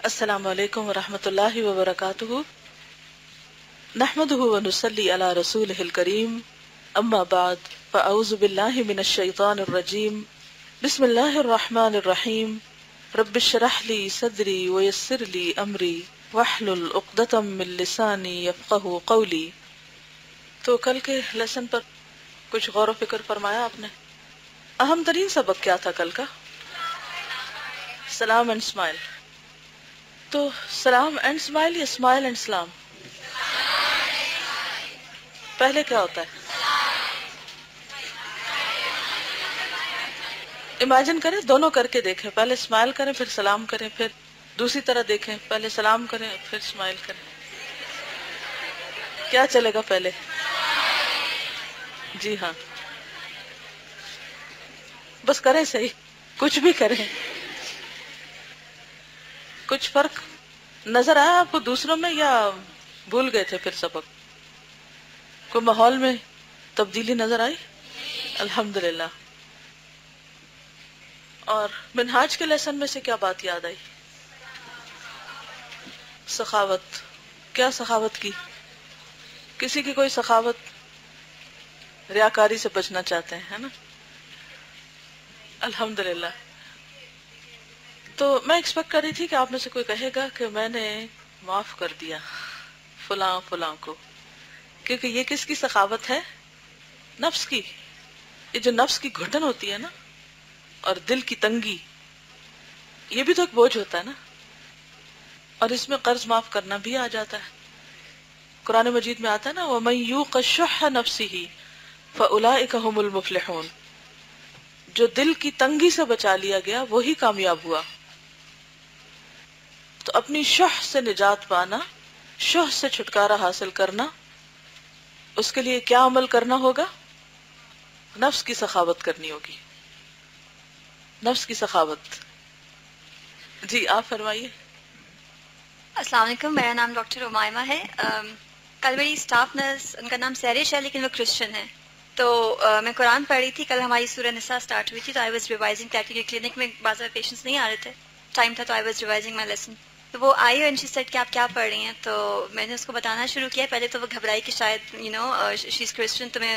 السلام علیکم ورحمۃ اللہ وبرکاتہ، نحمده ونصلی علی رسولہ الکریم، اما بعد فاعوذ باللہ من الشیطان الرجیم، بسم اللہ الرحمن الرحیم، رب اشرح لی صدری ویسر لی امری واحلل عقدۃ من لسانی یفقہوا قولی۔ تو کل کے لیسن پر کچھ غور و فکر فرمایا آپ نے؟ اہم ترین سبق کیا تھا کل کا؟ سلام اینڈ اسمائل۔ تو سلام اینڈ اسمائل یا اسمائل اینڈ سلام؟ پہلے کیا ہوتا ہے؟ امیجن کریں، دونوں کر کے دیکھیں، پہلے اسمائل کریں پھر سلام کریں، پھر دوسری طرح دیکھیں، پہلے سلام کریں پھر اسمائل کریں۔ کیا چلے گا پہلے؟ جی ہاں، بس کریں صحیح، کچھ بھی کریں۔ کچھ فرق نظر آیا آپ کو دوسروں میں یا بھول گئے تھے پھر سبق؟ کوئی ماحول میں تبدیلی نظر آئی؟ الحمدللہ۔ اور منہاج کے لیسن میں سے کیا بات یاد آئی؟ سخاوت۔ کیا سخاوت کی؟ کسی کی کوئی سخاوت؟ ریاکاری سے بچنا چاہتے ہیں، ہے نا؟ الحمدللہ۔ تو میں ایکسپیکٹ کر رہی تھی کہ آپ میں سے کوئی کہے گا کہ میں نے معاف کر دیا فلاں فلاں کو، کیونکہ یہ کس کی سخاوت ہے؟ نفس کی۔ یہ جو نفس کی گھٹن ہوتی ہے نا، اور دل کی تنگی، یہ بھی تو ایک بوجھ ہوتا ہے نا، اور اس میں قرض معاف کرنا بھی آ جاتا ہے۔ قرآن مجید میں آتا ہے نا، وَمَن يُوقَ شُحَّ نَفْسِهِ فَأُولَئِكَ هُمُ الْمُفْلِحُونَ۔ جو دل کی تنگی سے بچا لیا گیا وہی کامیاب ہوا۔ تو اپنی شح سے نجات پانا، شح سے چھٹکارا حاصل کرنا، اس کے لیے کیا عمل کرنا ہوگا؟ نفس کی سخاوت کرنی ہوگی، نفس کی سخاوت۔ جی آپ فرمائیے۔ السلام علیکم، میرا نام ڈاکٹر عمائمہ ہے۔ کل میری اسٹاف نرس، ان کا نام سیرش ہے لیکن وہ کرسچن ہے، تو میں قرآن پڑھ رہی تھی۔ کل ہماری سورہ نساء اسٹارٹ ہوئی تھی، تو I was revising practically. Clinic میں بعض پیشنٹس نہیں آ رہے تھے، ٹائم تھا، تو I was revising my lesson. تو وہ آئی اور شی سیڈ کہ آپ کیا پڑھ رہی ہیں، تو میں نے اس کو بتانا شروع کیا۔ پہلے تو وہ گھبرائی کہ شاید شی از کرسچن، تو میں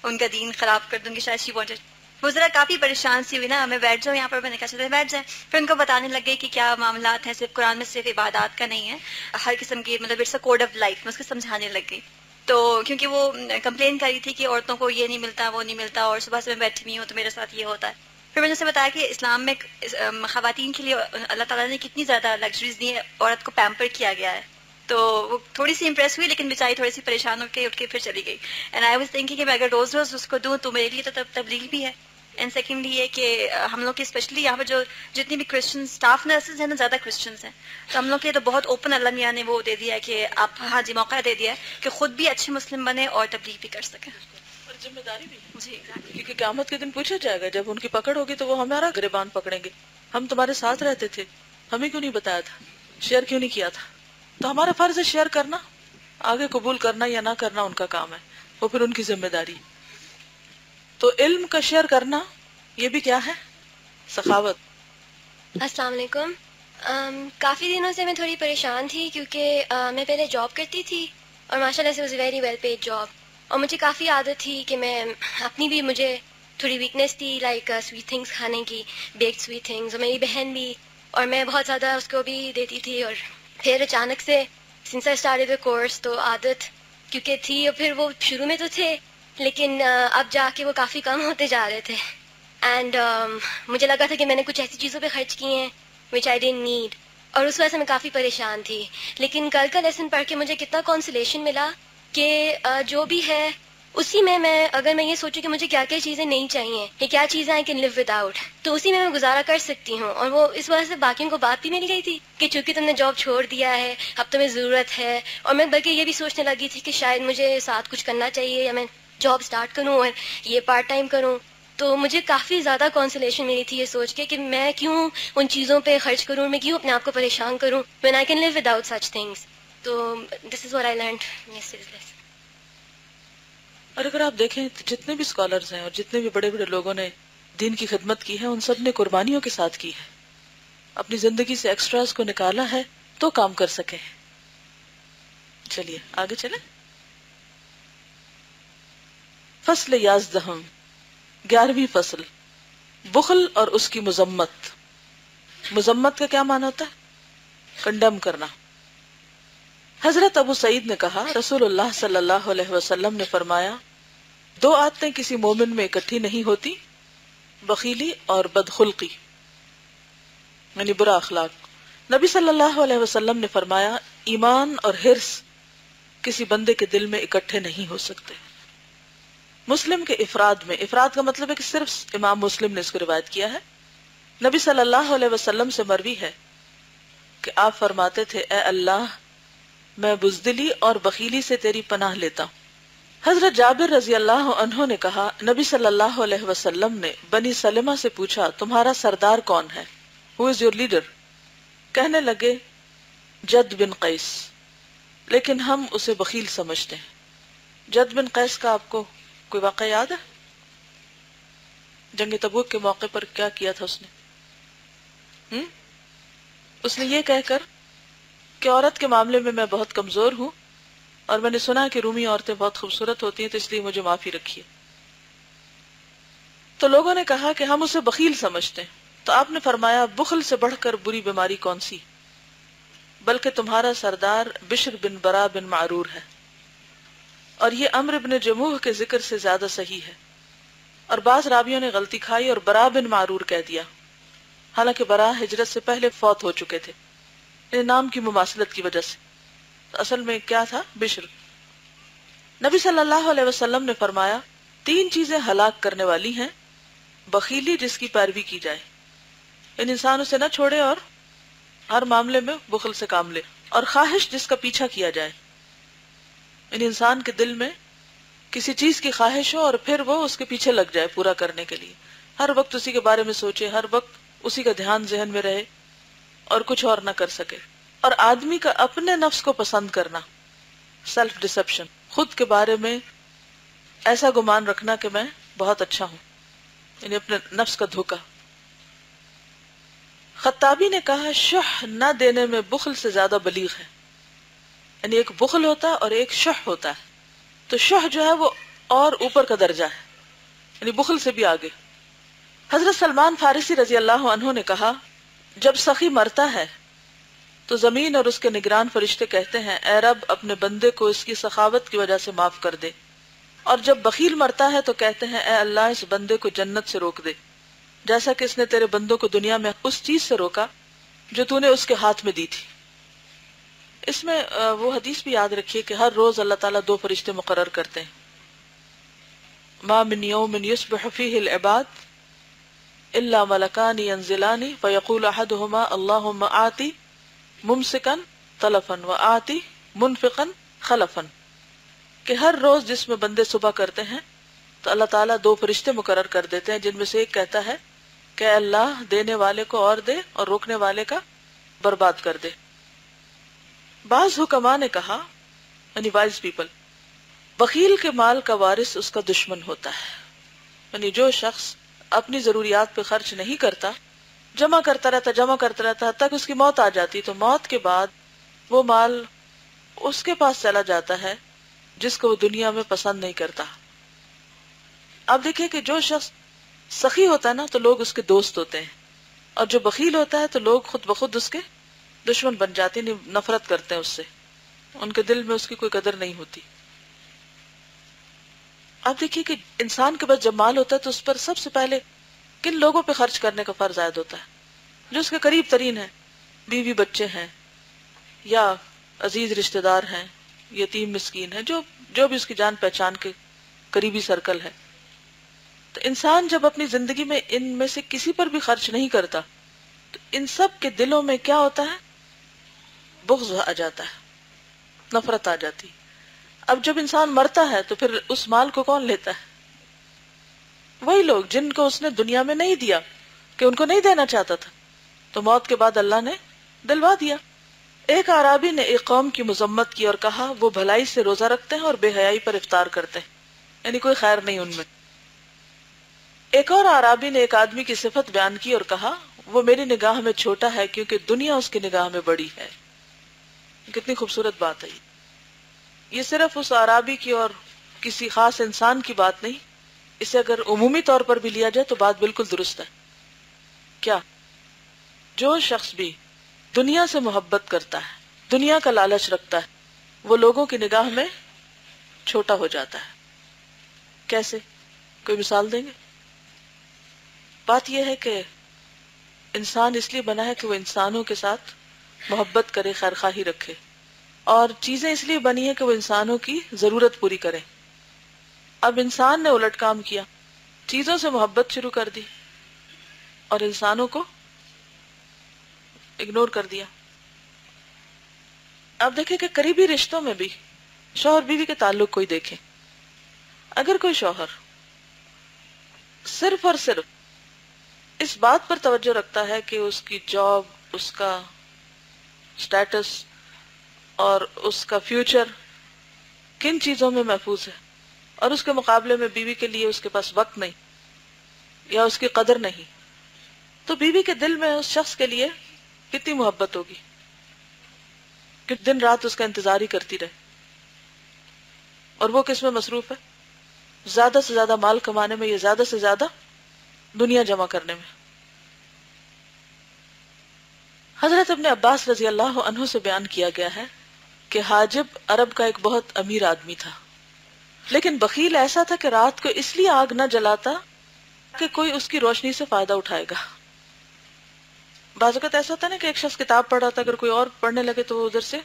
ان کا دین خراب کر دوں گی، شاید شی وانٹڈ۔ وہ ذرا کافی پریشان سی ہوئی نا، میں بیٹھ جاؤں یہاں پر، میں نے کہا چلے بیٹھ جائیں۔ پھر ان کو بتانے لگ گئی کہ کیا معاملات ہیں، صرف قرآن میں صرف عبادات کا نہیں ہے، ہر قسم کی، مطلب it's a code of life. میں اس کو سمجھانے لگ گئی، تو کیونکہ وہ کمپلین کر رہی تھی کہ عورتوں کو یہ نہیں ملتا، وہ نہیں ملتا، اور صبح سے میں بیٹھی ہوئی ہوں تو میرے ساتھ یہ ہوتا ہے۔ پھر میں نے اسے بتایا کہ اسلام میں خواتین کے لیے اللہ تعالیٰ نے کتنی زیادہ لگژریز دی ہیں، عورت کو پیمپر کیا گیا ہے۔ تو وہ تھوڑی سی امپریس ہوئی، لیکن بیچاری تھوڑی سی پریشان ہو کے اٹھ کے پھر چلی گئی۔ اینڈ آئی واز تھنکنگ کہ میں اگر روز روز اس کو دوں تو میرے لیے تو تبلیغ بھی ہے۔ اینڈ سیکنڈلی یہ کہ ہم لوگ کے اسپیشلی یہاں پہ جو جتنی بھی کرسچن اسٹاف نرسز ہیں نا، زیادہ کرسچنس ہیں، تو ہم لوگ کے تو بہت اوپن اللہ میاں نے وہ دے دیا ہے کہ آپ، ہاں جی، موقع دے دیا ہے کہ خود بھی اچھے مسلم بنے اور تبلیغ بھی کر سکیں۔ اور ذمہ داری بھی ہے، جی exactly۔ کیونکہ قیامت کے دن پوچھا جائے گا، جب ان کی پکڑ ہوگی تو وہ ہمارا گریبان پکڑیں گے۔ ہم تمہارے ساتھ رہتے تھے، ہمیں کیوں نہیں بتایا تھا، شیئر کیوں نہیں کیا تھا؟ تو ہمارا فرض ہے شیئر کرنا، آگے قبول کرنا یا نہ کرنا ان کا کام ہے، وہ پھر ان کی ذمہ داری۔ تو علم کا شیئر کرنا یہ بھی کیا ہے؟ سخاوت۔ السلام علیکم۔ کافی دنوں سے میں تھوڑی پریشان تھی، کیونکہ میں پہلے جاب کرتی تھی اور ماشاء اللہ سے was a very well paid job, اور مجھے کافی عادت تھی کہ میں اپنی بھی، مجھے تھوڑی ویکنیس تھی لائک سویٹ تھنگس کھانے کی، بیکڈ سویٹ تھنگس، اور میری بہن بھی، اور میں بہت زیادہ اس کو بھی دیتی تھی۔ اور پھر اچانک سے since I started the course, تو عادت کیونکہ تھی، اور پھر وہ شروع میں تو تھے لیکن اب جا کے وہ کافی کم ہوتے جا رہے تھے۔ اینڈ مجھے لگا تھا کہ میں نے کچھ ایسی چیزوں پہ خرچ کیے ہیں وچ آئی ڈنٹ نیڈ، اور اس وجہ سے میں کافی پریشان تھی۔ لیکن کل کا لیسن پڑھ کے مجھے کتنا کنسولیشن ملا کہ جو بھی ہے اسی میں اگر میں یہ سوچوں کہ مجھے کیا کیا چیزیں نہیں چاہیے یا کیا چیزیں I can live with out, تو اسی میں گزارا کر سکتی ہوں۔ اور وہ اس وجہ سے باقیوں کو بات بھی مل گئی تھی کہ چونکہ تم نے جاب چھوڑ دیا ہے، اب تمہیں ضرورت ہے، اور میں بلکہ یہ بھی سوچنے لگی تھی کہ شاید مجھے ساتھ کچھ کرنا چاہیے، یا میں جاب سٹارٹ کروں اور یہ پارٹ ٹائم کروں۔ تو مجھے کافی زیادہ کنسولیشن ملی تھی یہ سوچ کے کہ میں کیوں ان چیزوں پہ خرچ کروں، میں کیوں اپنے آپ کو پریشان کروں when I can live without such things۔ تو this is what I learned in yesterday's lesson۔ اور اگر آپ دیکھیں تو جتنے بھی اسکالرز ہیں اور جتنے بھی بڑے بڑے لوگوں نے دین کی خدمت کی ہے، ان سب نے قربانیوں کے ساتھ کی ہے۔ اپنی زندگی سے ایکسٹراز کو نکالا ہے تو کام کر سکے. چلیے آگے چلیں. فصل 11، 11ویں فصل، بخل اور اس کی مذمت. مذمت کا کیا معنی ہوتا ہے؟ کنڈم کرنا. حضرت ابو سعید نے کہا رسول اللہ صلی اللہ علیہ وسلم نے فرمایا 2 عادتیں کسی مومن میں اکٹھی نہیں ہوتی، بخیلی اور بدخلقی، یعنی برا اخلاق. نبی صلی اللہ علیہ وسلم نے فرمایا ایمان اور حرص کسی بندے کے دل میں اکٹھے نہیں ہو سکتے. مسلم کے افراد میں، افراد کا مطلب ہے کہ صرف امام مسلم نے اس کو روایت کیا ہے. نبی صلی اللہ علیہ وسلم سے مروی ہے کہ آپ فرماتے تھے اے اللہ میں بزدلی اور بخیلی سے تیری پناہ لیتا ہوں. حضرت جابر رضی اللہ عنہ نے کہا نبی صلی اللہ علیہ وسلم نے بنی سلمہ سے پوچھا تمہارا سردار کون ہے؟ Who is your leader؟ کہنے لگے جد بن قیس، لیکن ہم اسے بخیل سمجھتے ہیں. جد بن قیس کا آپ کو کوئی واقعہ یاد ہے؟ جنگ تبوک کے موقع پر کیا کیا تھا اس نے؟ اس نے یہ کہہ کر کہ عورت کے معاملے میں بہت کمزور ہوں اور میں نے سنا کہ رومی عورتیں بہت خوبصورت ہوتی ہیں تو اس لیے مجھے معافی رکھیے. تو لوگوں نے کہا کہ ہم اسے بخیل سمجھتے ہیں. تو آپ نے فرمایا بخل سے بڑھ کر بری بیماری کون سی؟ بلکہ تمہارا سردار بشر بن برا بن معرور ہے، اور یہ عمرو بن جموح کے ذکر سے زیادہ صحیح ہے. اور بعض راویوں نے غلطی کھائی اور برا بن معرور کہہ دیا، حالانکہ برا ہجرت سے پہلے فوت ہو چکے تھے، نام کی مماثلت کی وجہ سے. اصل میں کیا تھا؟ بشر. نبی صلی اللہ علیہ وسلم نے فرمایا 3 چیزیں ہلاک کرنے والی ہیں، بخیلی جس کی پیروی کی جائے، ان انسان اسے نہ چھوڑے اور ہر معاملے میں بخل سے کام لے، اور خواہش جس کا پیچھا کیا جائے، ان انسان کے دل میں کسی چیز کی خواہش ہو اور پھر وہ اس کے پیچھے لگ جائے پورا کرنے کے لیے، ہر وقت اسی کے بارے میں سوچے، ہر وقت اسی کا دھیان ذہن میں رہے اور کچھ اور نہ کر سکے. اور آدمی کا اپنے نفس کو پسند کرنا، سیلف ڈسپشن، خود کے بارے میں ایسا گمان رکھنا کہ میں بہت اچھا ہوں، یعنی اپنے نفس کا دھوکا. خطابی نے کہا شح نہ دینے میں بخل سے زیادہ بلیغ ہے، یعنی ایک بخل ہوتا ہے اور ایک شح ہوتا ہے. تو شح جو ہے وہ اور اوپر کا درجہ ہے، یعنی بخل سے بھی آگے. حضرت سلمان فارسی رضی اللہ عنہ نے کہا جب سخی مرتا ہے تو زمین اور اس کے نگران فرشتے کہتے ہیں اے رب اپنے بندے کو اس کی سخاوت کی وجہ سے معاف کر دے، اور جب بخیل مرتا ہے تو کہتے ہیں اے اللہ اس بندے کو جنت سے روک دے، جیسا کہ اس نے تیرے بندوں کو دنیا میں اس چیز سے روکا جو تو نے اس کے ہاتھ میں دی تھی. اس میں وہ حدیث بھی یاد رکھیے کہ ہر روز اللہ تعالیٰ 2 فرشتے مقرر کرتے ہیں. ما من یوم یصبح فیہ العباد الا ملکان ینزلان فیقول احدہما اللہم آتی ممسکا تلفا وآتی منفقا خلفا، کہ ہر روز جس میں بندے صبح کرتے ہیں تو اللہ تعالیٰ 2 فرشتے مقرر کر دیتے ہیں، جن میں سے ایک کہتا ہے کہ اے اللہ دینے والے کو اور دے اور روکنے والے کا برباد کر دے. بعض حکماء نے کہا، یعنی وائز پیپل، بخیل کے مال کا وارث اس کا دشمن ہوتا ہے، یعنی جو شخص اپنی ضروریات پہ خرچ نہیں کرتا، جمع کرتا رہتا حتیٰ کہ اس کی موت آ جاتی، تو موت کے بعد وہ مال اس کے پاس چلا جاتا ہے جس کو وہ دنیا میں پسند نہیں کرتا. آپ دیکھیں کہ جو شخص سخی ہوتا ہے نا تو لوگ اس کے دوست ہوتے ہیں، اور جو بخیل ہوتا ہے تو لوگ خود بخود اس کے دشمن بن جاتے ہیں، نفرت کرتے ہیں اس سے، ان کے دل میں اس کی کوئی قدر نہیں ہوتی. آپ دیکھیے کہ انسان کے پاس جب مال ہوتا ہے تو اس پر سب سے پہلے کن لوگوں پہ خرچ کرنے کا فرض عائد ہوتا ہے؟ جو اس کے قریب ترین ہیں، بیوی بچے ہیں یا عزیز رشتہ دار ہیں، یتیم مسکین ہیں، جو بھی اس کی جان پہچان کے قریبی سرکل ہے. تو انسان جب اپنی زندگی میں ان میں سے کسی پر بھی خرچ نہیں کرتا تو ان سب کے دلوں میں کیا ہوتا ہے؟ بغض آ جاتا ہے، نفرت آ جاتی. اب جب انسان مرتا ہے تو پھر اس مال کو کون لیتا ہے؟ وہی لوگ جن کو اس نے دنیا میں نہیں دیا، کہ ان کو نہیں دینا چاہتا تھا، تو موت کے بعد اللہ نے دلوا دیا. ایک اعرابی نے ایک قوم کی مذمت کی اور کہا وہ بھلائی سے روزہ رکھتے ہیں اور بے حیائی پر افطار کرتے ہیں، یعنی کوئی خیر نہیں ان میں. ایک اور اعرابی نے ایک آدمی کی صفت بیان کی اور کہا وہ میری نگاہ میں چھوٹا ہے کیونکہ دنیا اس کی نگاہ میں بڑی ہے. کتنی خوبصورت بات ہے. یہ صرف اس عرابی کی اور کسی خاص انسان کی بات نہیں، اسے اگر عمومی طور پر بھی لیا جائے تو بات بالکل درست ہے. کیا؟ جو شخص بھی دنیا سے محبت کرتا ہے، دنیا کا لالچ رکھتا ہے، وہ لوگوں کی نگاہ میں چھوٹا ہو جاتا ہے. کیسے؟ کوئی مثال دیں گے؟ بات یہ ہے کہ انسان اس لیے بنا ہے کہ وہ انسانوں کے ساتھ محبت کرے، خیر خواہی رکھے، اور چیزیں اس لیے بنی ہے کہ وہ انسانوں کی ضرورت پوری کرے. اب انسان نے الٹ کام کیا، چیزوں سے محبت شروع کر دی اور انسانوں کو اگنور کر دیا. اب دیکھیں کہ قریبی رشتوں میں بھی شوہر بیوی کے تعلق کوئی دیکھیں، اگر کوئی شوہر صرف اور صرف اس بات پر توجہ رکھتا ہے کہ اس کی جاب، اس کا سٹیٹس اور اس کا فیوچر کن چیزوں میں محفوظ ہے، اور اس کے مقابلے میں بیوی کے لیے اس کے پاس وقت نہیں یا اس کی قدر نہیں، تو بیوی کے دل میں اس شخص کے لیے کتنی محبت ہوگی کہ دن رات اس کا انتظار ہی کرتی رہے. اور وہ کس میں مصروف ہے؟ زیادہ سے زیادہ مال کمانے میں یا زیادہ سے زیادہ دنیا جمع کرنے میں. حضرت ابن عباس رضی اللہ عنہ سے بیان کیا گیا ہے کہ حاجب عرب کا ایک بہت امیر آدمی تھا، لیکن بخیل ایسا تھا کہ رات کو اس لیے آگ نہ جلاتا کہ کوئی اس کی روشنی سے فائدہ اٹھائے گا. بعض اوقات ایسا ہوتا ہے نا کہ ایک شخص کتاب پڑھ رہا تھا، اگر کوئی اور پڑھنے لگے تو وہ ادھر سے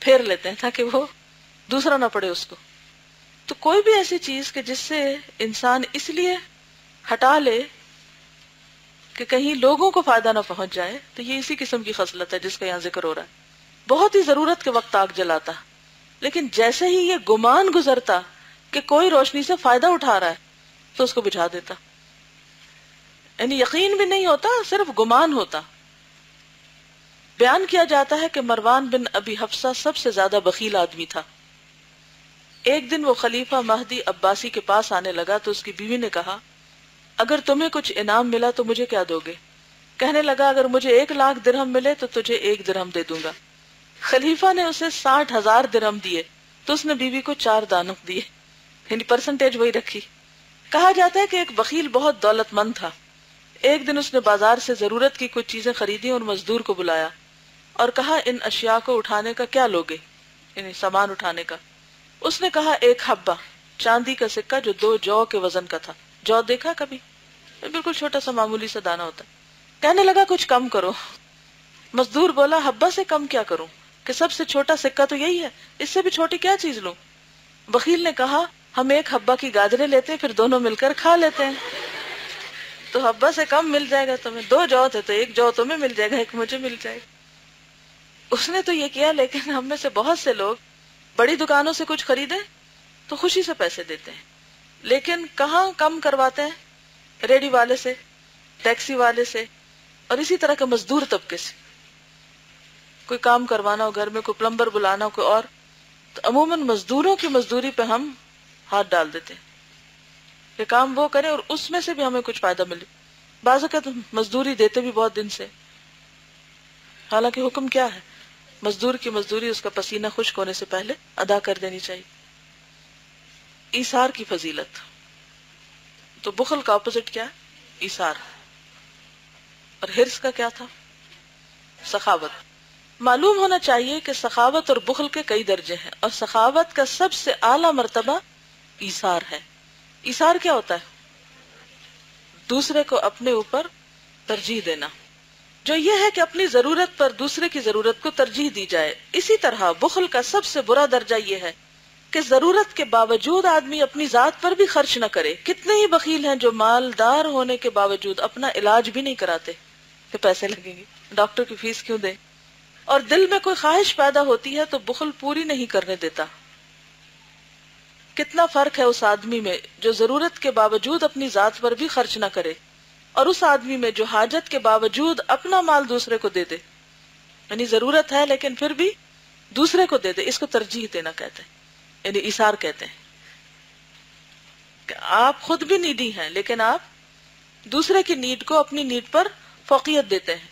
پھیر لیتے ہیں تاکہ وہ دوسرا نہ پڑھے اس کو. تو کوئی بھی ایسی چیز کہ جس سے انسان اس لیے ہٹا لے کہ کہیں لوگوں کو فائدہ نہ پہنچ جائے، تو یہ اسی قسم کی خصلت ہے جس کا یہاں ذکر ہو رہا ہے. بہت ہی ضرورت کے وقت آگ جلاتا، لیکن جیسے ہی یہ گمان گزرتا کہ کوئی روشنی سے فائدہ اٹھا رہا ہے تو اس کو بجھا دیتا. یعنی یقین بھی نہیں ہوتا، صرف گمان ہوتا. بیان کیا جاتا ہے کہ مروان بن ابی حفصہ سب سے زیادہ بخیل آدمی تھا. ایک دن وہ خلیفہ مہدی عباسی کے پاس آنے لگا تو اس کی بیوی نے کہا، اگر تمہیں کچھ انعام ملا تو مجھے کیا دو گے؟ کہنے لگا، اگر مجھے 1,00,000 درہم ملے تو تجھے 1 درہم دے دوں گا. خلیفہ نے اسے 60,000 درہم دیے تو اس نے بیوی کو 4 دانم دیے، یعنی پرسنٹیج وہی رکھی. کہا جاتا ہے کہ ایک بخیل بہت دولت مند تھا. ایک دن اس نے بازار سے ضرورت کی کچھ چیزیں خریدی اور مزدور کو بلایا اور کہا، ان اشیاء کو اٹھانے کا کیا لوگے؟ یعنی سامان اٹھانے کا. اس نے کہا، 1 حبہ، چاندی کا سکہ جو 2 جو کے وزن کا تھا. جو دیکھا کبھی؟ بالکل چھوٹا سا معمولی سا دانہ ہوتا. کہنے لگا، کچھ کم کرو. مزدور بولا، حبہ سے کم کیا کروں کہ سب سے چھوٹا سکہ تو یہی ہے، اس سے بھی چھوٹی کیا چیز لوں؟ بخیل نے کہا، ہم 1 حبہ کی گاجریں لیتے ہیں، پھر دونوں مل کر کھا لیتے ہیں. تو حبہ سے کم مل جائے گا تمہیں. 2 جو تھے تو 1 جو تمہیں مل جائے گا، 1 مجھے مل جائے گا. اس نے تو یہ کیا، لیکن ہم میں سے بہت سے لوگ بڑی دکانوں سے کچھ خریدے تو خوشی سے پیسے دیتے ہیں، لیکن کہاں کم کرواتے ہیں؟ ریڈی والے سے، ٹیکسی والے سے، اور اسی طرح کے مزدور طبقے سے. کوئی کام کروانا ہو گھر میں، کوئی پلمبر بلانا ہو، کوئی اور، تو عموماً مزدوروں کی مزدوری پہ ہم ہاتھ ڈال دیتے ہیں کہ کام وہ کریں اور اس میں سے بھی ہمیں کچھ فائدہ ملے. بعض اوقات مزدوری دیتے بھی بہت دن سے، حالانکہ حکم کیا ہے؟ مزدور کی مزدوری اس کا پسینہ خشک ہونے سے پہلے ادا کر دینی چاہیے. ایثار کی فضیلت. تو بخل کا اپوزٹ کیا ہے؟ ایثار. اور حرص کا کیا تھا؟ سخاوت. معلوم ہونا چاہیے کہ سخاوت اور بخل کے کئی درجے ہیں، اور سخاوت کا سب سے اعلیٰ مرتبہ ایثار ہے. ایثار کیا ہوتا ہے؟ دوسرے کو اپنے اوپر ترجیح دینا، جو یہ ہے کہ اپنی ضرورت پر دوسرے کی ضرورت کو ترجیح دی جائے. اسی طرح بخل کا سب سے برا درجہ یہ ہے کہ ضرورت کے باوجود آدمی اپنی ذات پر بھی خرچ نہ کرے. کتنے ہی بخیل ہیں جو مالدار ہونے کے باوجود اپنا علاج بھی نہیں کراتے کہ پیسے لگیں گے، ڈاکٹر کی فیس کیوں دیں. اور دل میں کوئی خواہش پیدا ہوتی ہے تو بخل پوری نہیں کرنے دیتا. کتنا فرق ہے اس آدمی میں جو ضرورت کے باوجود اپنی ذات پر بھی خرچ نہ کرے، اور اس آدمی میں جو حاجت کے باوجود اپنا مال دوسرے کو دے دے. یعنی ضرورت ہے لیکن پھر بھی دوسرے کو دے دے. اس کو ترجیح دینا کہتے ہیں، یعنی ایثار کہتے ہیں کہ آپ خود بھی نیڈی ہیں لیکن آپ دوسرے کی نیڈ کو اپنی نیڈ پر فوقیت دیتے ہیں.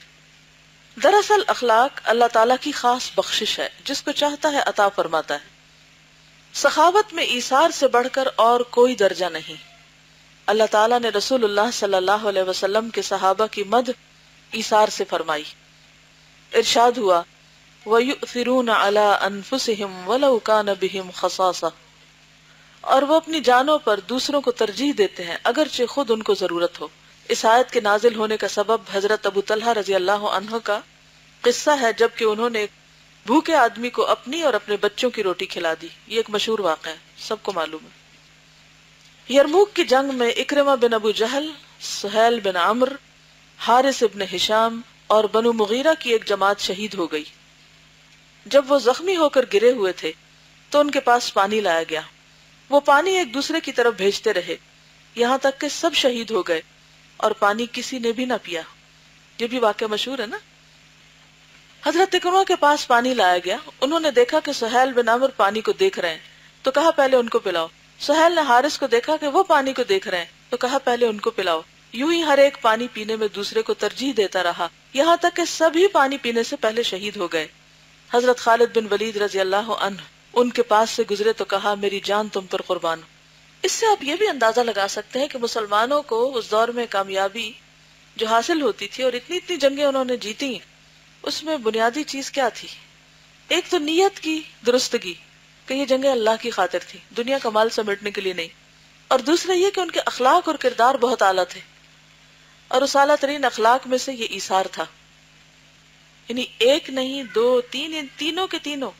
دراصل اخلاق اللہ تعالیٰ کی خاص بخشش ہے، جس کو چاہتا ہے عطا فرماتا ہے. سخاوت میں ایثار سے بڑھ کر اور کوئی درجہ نہیں. اللہ تعالیٰ نے رسول اللہ صلی اللہ علیہ وسلم کے صحابہ کی مدح ایثار سے فرمائی. ارشاد ہوا وَيُؤْثِرُونَ عَلَىٰ أَنفُسِهِمْ وَلَوْ كَانَ بِهِمْ خَصَاصَةٌ، اور وہ اپنی جانوں پر دوسروں کو ترجیح دیتے ہیں اگرچہ خود ان کو ضرورت ہو. اس آیت کے نازل ہونے کا سبب حضرت ابو طلحہ رضی اللہ عنہ کا قصہ ہے، جبکہ انہوں نے بھوکے آدمی کو اپنی اور اپنے بچوں کی روٹی کھلا دی. یہ ایک مشہور واقعہ ہے، سب کو معلوم ہے. یرموک کی جنگ میں اکرمہ بن ابو جہل، سہیل بن عمرو، حارث ابن ہشام اور بنو مغیرہ کی ایک جماعت شہید ہو گئی. جب وہ زخمی ہو کر گرے ہوئے تھے تو ان کے پاس پانی لایا گیا. وہ پانی ایک دوسرے کی طرف بھیجتے رہے یہاں تک کہ سب شہید ہو گئے اور پانی کسی نے بھی نہ پیا. یہ بھی واقعہ مشہور ہے نا. حضرت اکرمہ کے پاس پانی لایا گیا. انہوں نے دیکھا کہ سہیل بن عمرو پانی کو دیکھ رہے ہیں تو کہا پہلے ان کو پلاؤ. سہیل نے حارث کو دیکھا کہ وہ پانی کو دیکھ رہے ہیں تو کہا پہلے ان کو پلاؤ. یوں ہی ہر ایک پانی پینے میں دوسرے کو ترجیح دیتا رہا یہاں تک کہ سبھی پانی پینے سے پہلے شہید ہو گئے. حضرت خالد بن ولید رضی اللہ عنہ ان کے پاس سے گزرے تو کہا میری جان تم پر قربان. اس سے آپ یہ بھی اندازہ لگا سکتے ہیں کہ مسلمانوں کو اس دور میں کامیابی جو حاصل ہوتی تھی اور اتنی اتنی جنگیں انہوں نے جیتی، اس میں بنیادی چیز کیا تھی. ایک تو نیت کی درستگی کہ یہ جنگیں اللہ کی خاطر تھی، دنیا کا مال سمیٹنے کے لیے نہیں. اور دوسرا یہ کہ ان کے اخلاق اور کردار بہت اعلیٰ تھے، اور اس اعلیٰ ترین اخلاق میں سے یہ ایثار تھا. یعنی ایک نہیں دو تین، ان تینوں کے تینوں.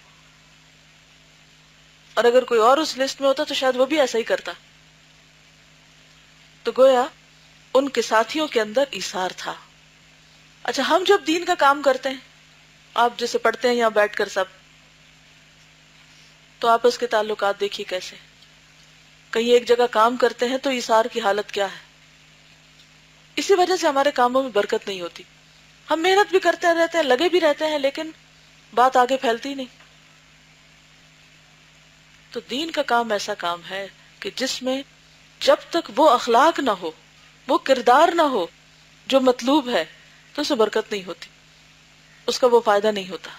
اور اگر کوئی اور اس لسٹ میں ہوتا تو شاید وہ بھی ایسا ہی کرتا. تو گویا ان کے ساتھیوں کے اندر ایثار تھا. اچھا، ہم جب دین کا کام کرتے ہیں، آپ جیسے پڑھتے ہیں یہاں بیٹھ کر سب، تو آپس کے تعلقات دیکھیے کیسے. کہیں ایک جگہ کام کرتے ہیں تو ایثار کی حالت کیا ہے. اسی وجہ سے ہمارے کاموں میں برکت نہیں ہوتی. ہم محنت بھی کرتے رہتے ہیں، لگے بھی رہتے ہیں، لیکن بات آگے پھیلتی نہیں. تو دین کا کام ایسا کام ہے کہ جس میں جب تک وہ اخلاق نہ ہو، وہ کردار نہ ہو جو مطلوب ہے، تو اسے برکت نہیں ہوتی، اس کا وہ فائدہ نہیں ہوتا.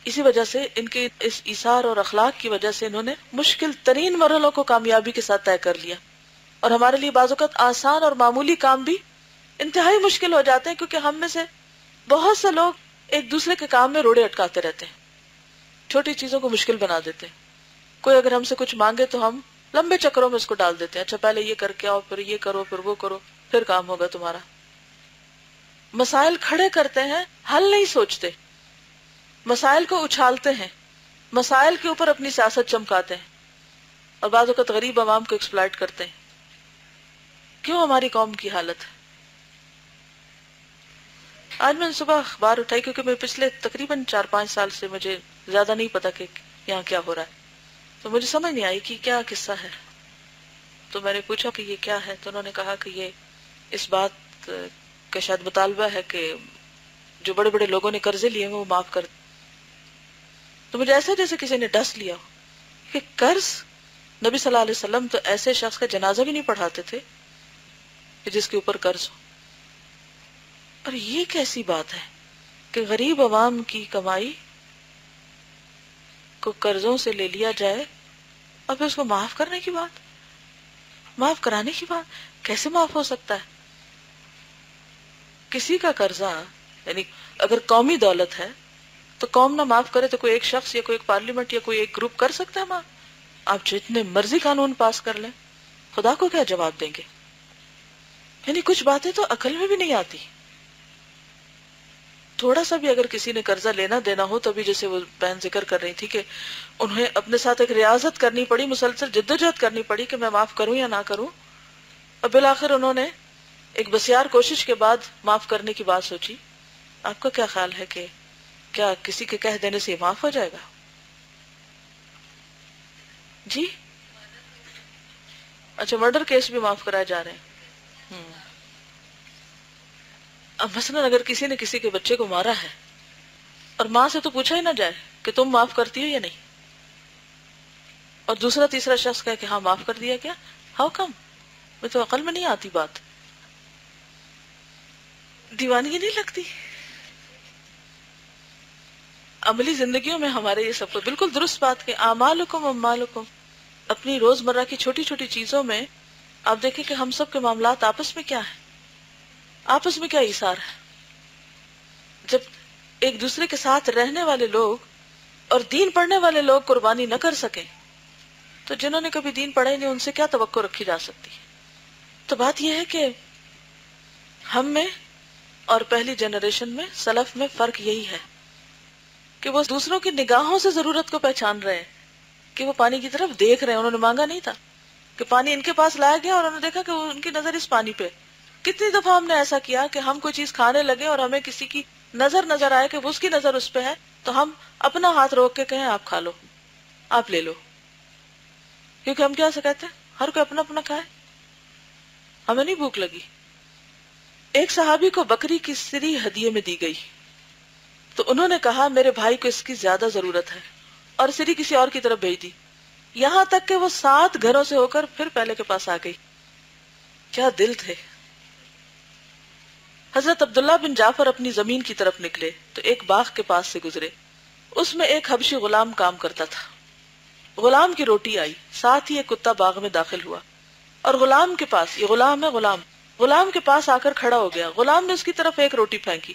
اسی وجہ سے ان کے اس ایثار اور اخلاق کی وجہ سے انہوں نے مشکل ترین مرحلوں کو کامیابی کے ساتھ طے کر لیا. اور ہمارے لیے بعض اوقات آسان اور معمولی کام بھی انتہائی مشکل ہو جاتے ہیں، کیونکہ ہم میں سے بہت سے لوگ ایک دوسرے کے کام میں روڑے اٹکاتے رہتے ہیں، چھوٹی چیزوں کو مشکل بنا دیتے ہیں. کوئی اگر ہم سے کچھ مانگے تو ہم لمبے چکروں میں اس کو ڈال دیتے ہیں. اچھا پہلے یہ کر کے آؤ، پھر یہ کرو، پھر وہ کرو، پھر کام ہوگا تمہارا. مسائل کھڑے کرتے ہیں، حل نہیں سوچتے، مسائل کو اچھالتے ہیں، مسائل کے اوپر اپنی سیاست چمکاتے ہیں، اور بعض اوقات غریب عوام کو ایکسپلائٹ کرتے ہیں. کیوں ہماری قوم کی حالت ہے. آج میں نے صبح اخبار اٹھائی، کیونکہ میں پچھلے تقریباً 4-5 سال سے مجھے زیادہ نہیں پتا کہ یہاں کیا ہو رہا ہے، تو مجھے سمجھ نہیں آئی کہ کیا قصہ ہے. تو میں نے پوچھا کہ یہ کیا ہے، تو انہوں نے کہا کہ یہ اس بات کا شاید مطالبہ ہے کہ جو بڑے بڑے لوگوں نے قرضے لیے ہیں وہ معاف کر. تو مجھے ایسا جیسے کسی نے ڈس لیا کہ قرض. نبی صلی اللہ علیہ وسلم تو ایسے شخص کا جنازہ بھی نہیں پڑھاتے تھے کہ جس کے اوپر قرض ہو. اور یہ کیسی بات ہے کہ غریب عوام کی کمائی کو قرضوں سے لے لیا جائے اور پھر اس کو معاف کرنے کی بات، معاف کرانے کی بات. کیسے معاف ہو سکتا ہے؟ کسی کا قرضہ، یعنی اگر قومی دولت ہے تو قوم نہ معاف کرے تو کوئی ایک شخص یا کوئی ایک پارلیمنٹ یا کوئی ایک گروپ کر سکتا ہے معاف. آپ جتنے مرضی قانون پاس کر لیں، خدا کو کیا جواب دیں گے؟ یعنی کچھ باتیں تو عقل میں بھی نہیں آتی. تھوڑا سا بھی اگر کسی نے قرضہ لینا دینا ہو، تو بھی جیسے وہ بہن ذکر کر رہی تھی کہ انہیں اپنے ساتھ ایک ریاضت کرنی پڑی، مسلسل جدوجہد کرنی پڑی کہ میں معاف کروں یا نہ کروں. اور بالآخر انہوں نے ایک بسیار کوشش کے بعد معاف کرنے کی بات سوچی. آپ کا کیا خیال ہے کہ کیا کسی کے کہہ دینے سے یہ معاف ہو جائے گا؟ جی اچھا، مرڈر کیس بھی معاف کرائے جا رہے ہیں. اب مثلا اگر کسی نے کسی کے بچے کو مارا ہے اور ماں سے تو پوچھا ہی نہ جائے کہ تم معاف کرتی ہو یا نہیں، اور دوسرا تیسرا شخص کہے کہ ہاں معاف کر دیا، کیا ہاؤ کم؟ میں تو عقل میں نہیں آتی بات. دیوانگی نہیں لگتی؟ عملی زندگیوں میں ہمارے یہ سب کو بالکل درست بات کہ اعمالکم اموالکم، اپنی روزمرہ کی چھوٹی چھوٹی چیزوں میں آپ دیکھیں کہ ہم سب کے معاملات آپس میں کیا ہیں، آپس میں کیا ایثار ہے. جب ایک دوسرے کے ساتھ رہنے والے لوگ اور دین پڑھنے والے لوگ قربانی نہ کر سکیں تو جنہوں نے کبھی دین پڑھا ہی نہیں ان سے کیا توقع رکھی جا سکتی ہے؟ تو بات یہ ہے کہ ہم میں اور پہلی جنریشن میں سلف میں فرق یہی ہے کہ وہ دوسروں کی نگاہوں سے ضرورت کو پہچان رہے ہیں کہ وہ پانی کی طرف دیکھ رہے ہیں. انہوں نے مانگا نہیں تھا کہ پانی ان کے پاس لایا گیا اور انہوں نے دیکھا کہ وہ ان کی نظر اس پانی پہ. کتنی دفعہ ہم نے ایسا کیا کہ ہم کوئی چیز کھانے لگے اور ہمیں کسی کی نظر آئے کہ اس کی نظر اس پہ ہے تو ہم اپنا ہاتھ روک کے کہیں آپ کھا لو، آپ لے لو، کیونکہ ہم کیا سے کہتے ہیں ہر کوئی اپنا اپنا کھائے، ہمیں نہیں بھوک لگی. ایک صحابی کو بکری کی سری ہدیے میں دی گئی تو انہوں نے کہا میرے بھائی کو اس کی زیادہ ضرورت ہے اور سری کسی اور کی طرف بھیج دی، یہاں تک کہ وہ 7 گھروں سے ہو کر پھر پہلے کے پاس آ گئی. کیا دل تھے. حضرت عبداللہ بن جعفر اپنی زمین کی طرف نکلے تو ایک باغ کے پاس سے گزرے، اس میں ایک حبشی غلام کام کرتا تھا. غلام کی روٹی آئی، ساتھ ہی ایک کتا باغ میں داخل ہوا اور غلام کے پاس، یہ غلام ہے، غلام کے پاس آ کر کھڑا ہو گیا. غلام نے اس کی طرف ایک روٹی پھینکی،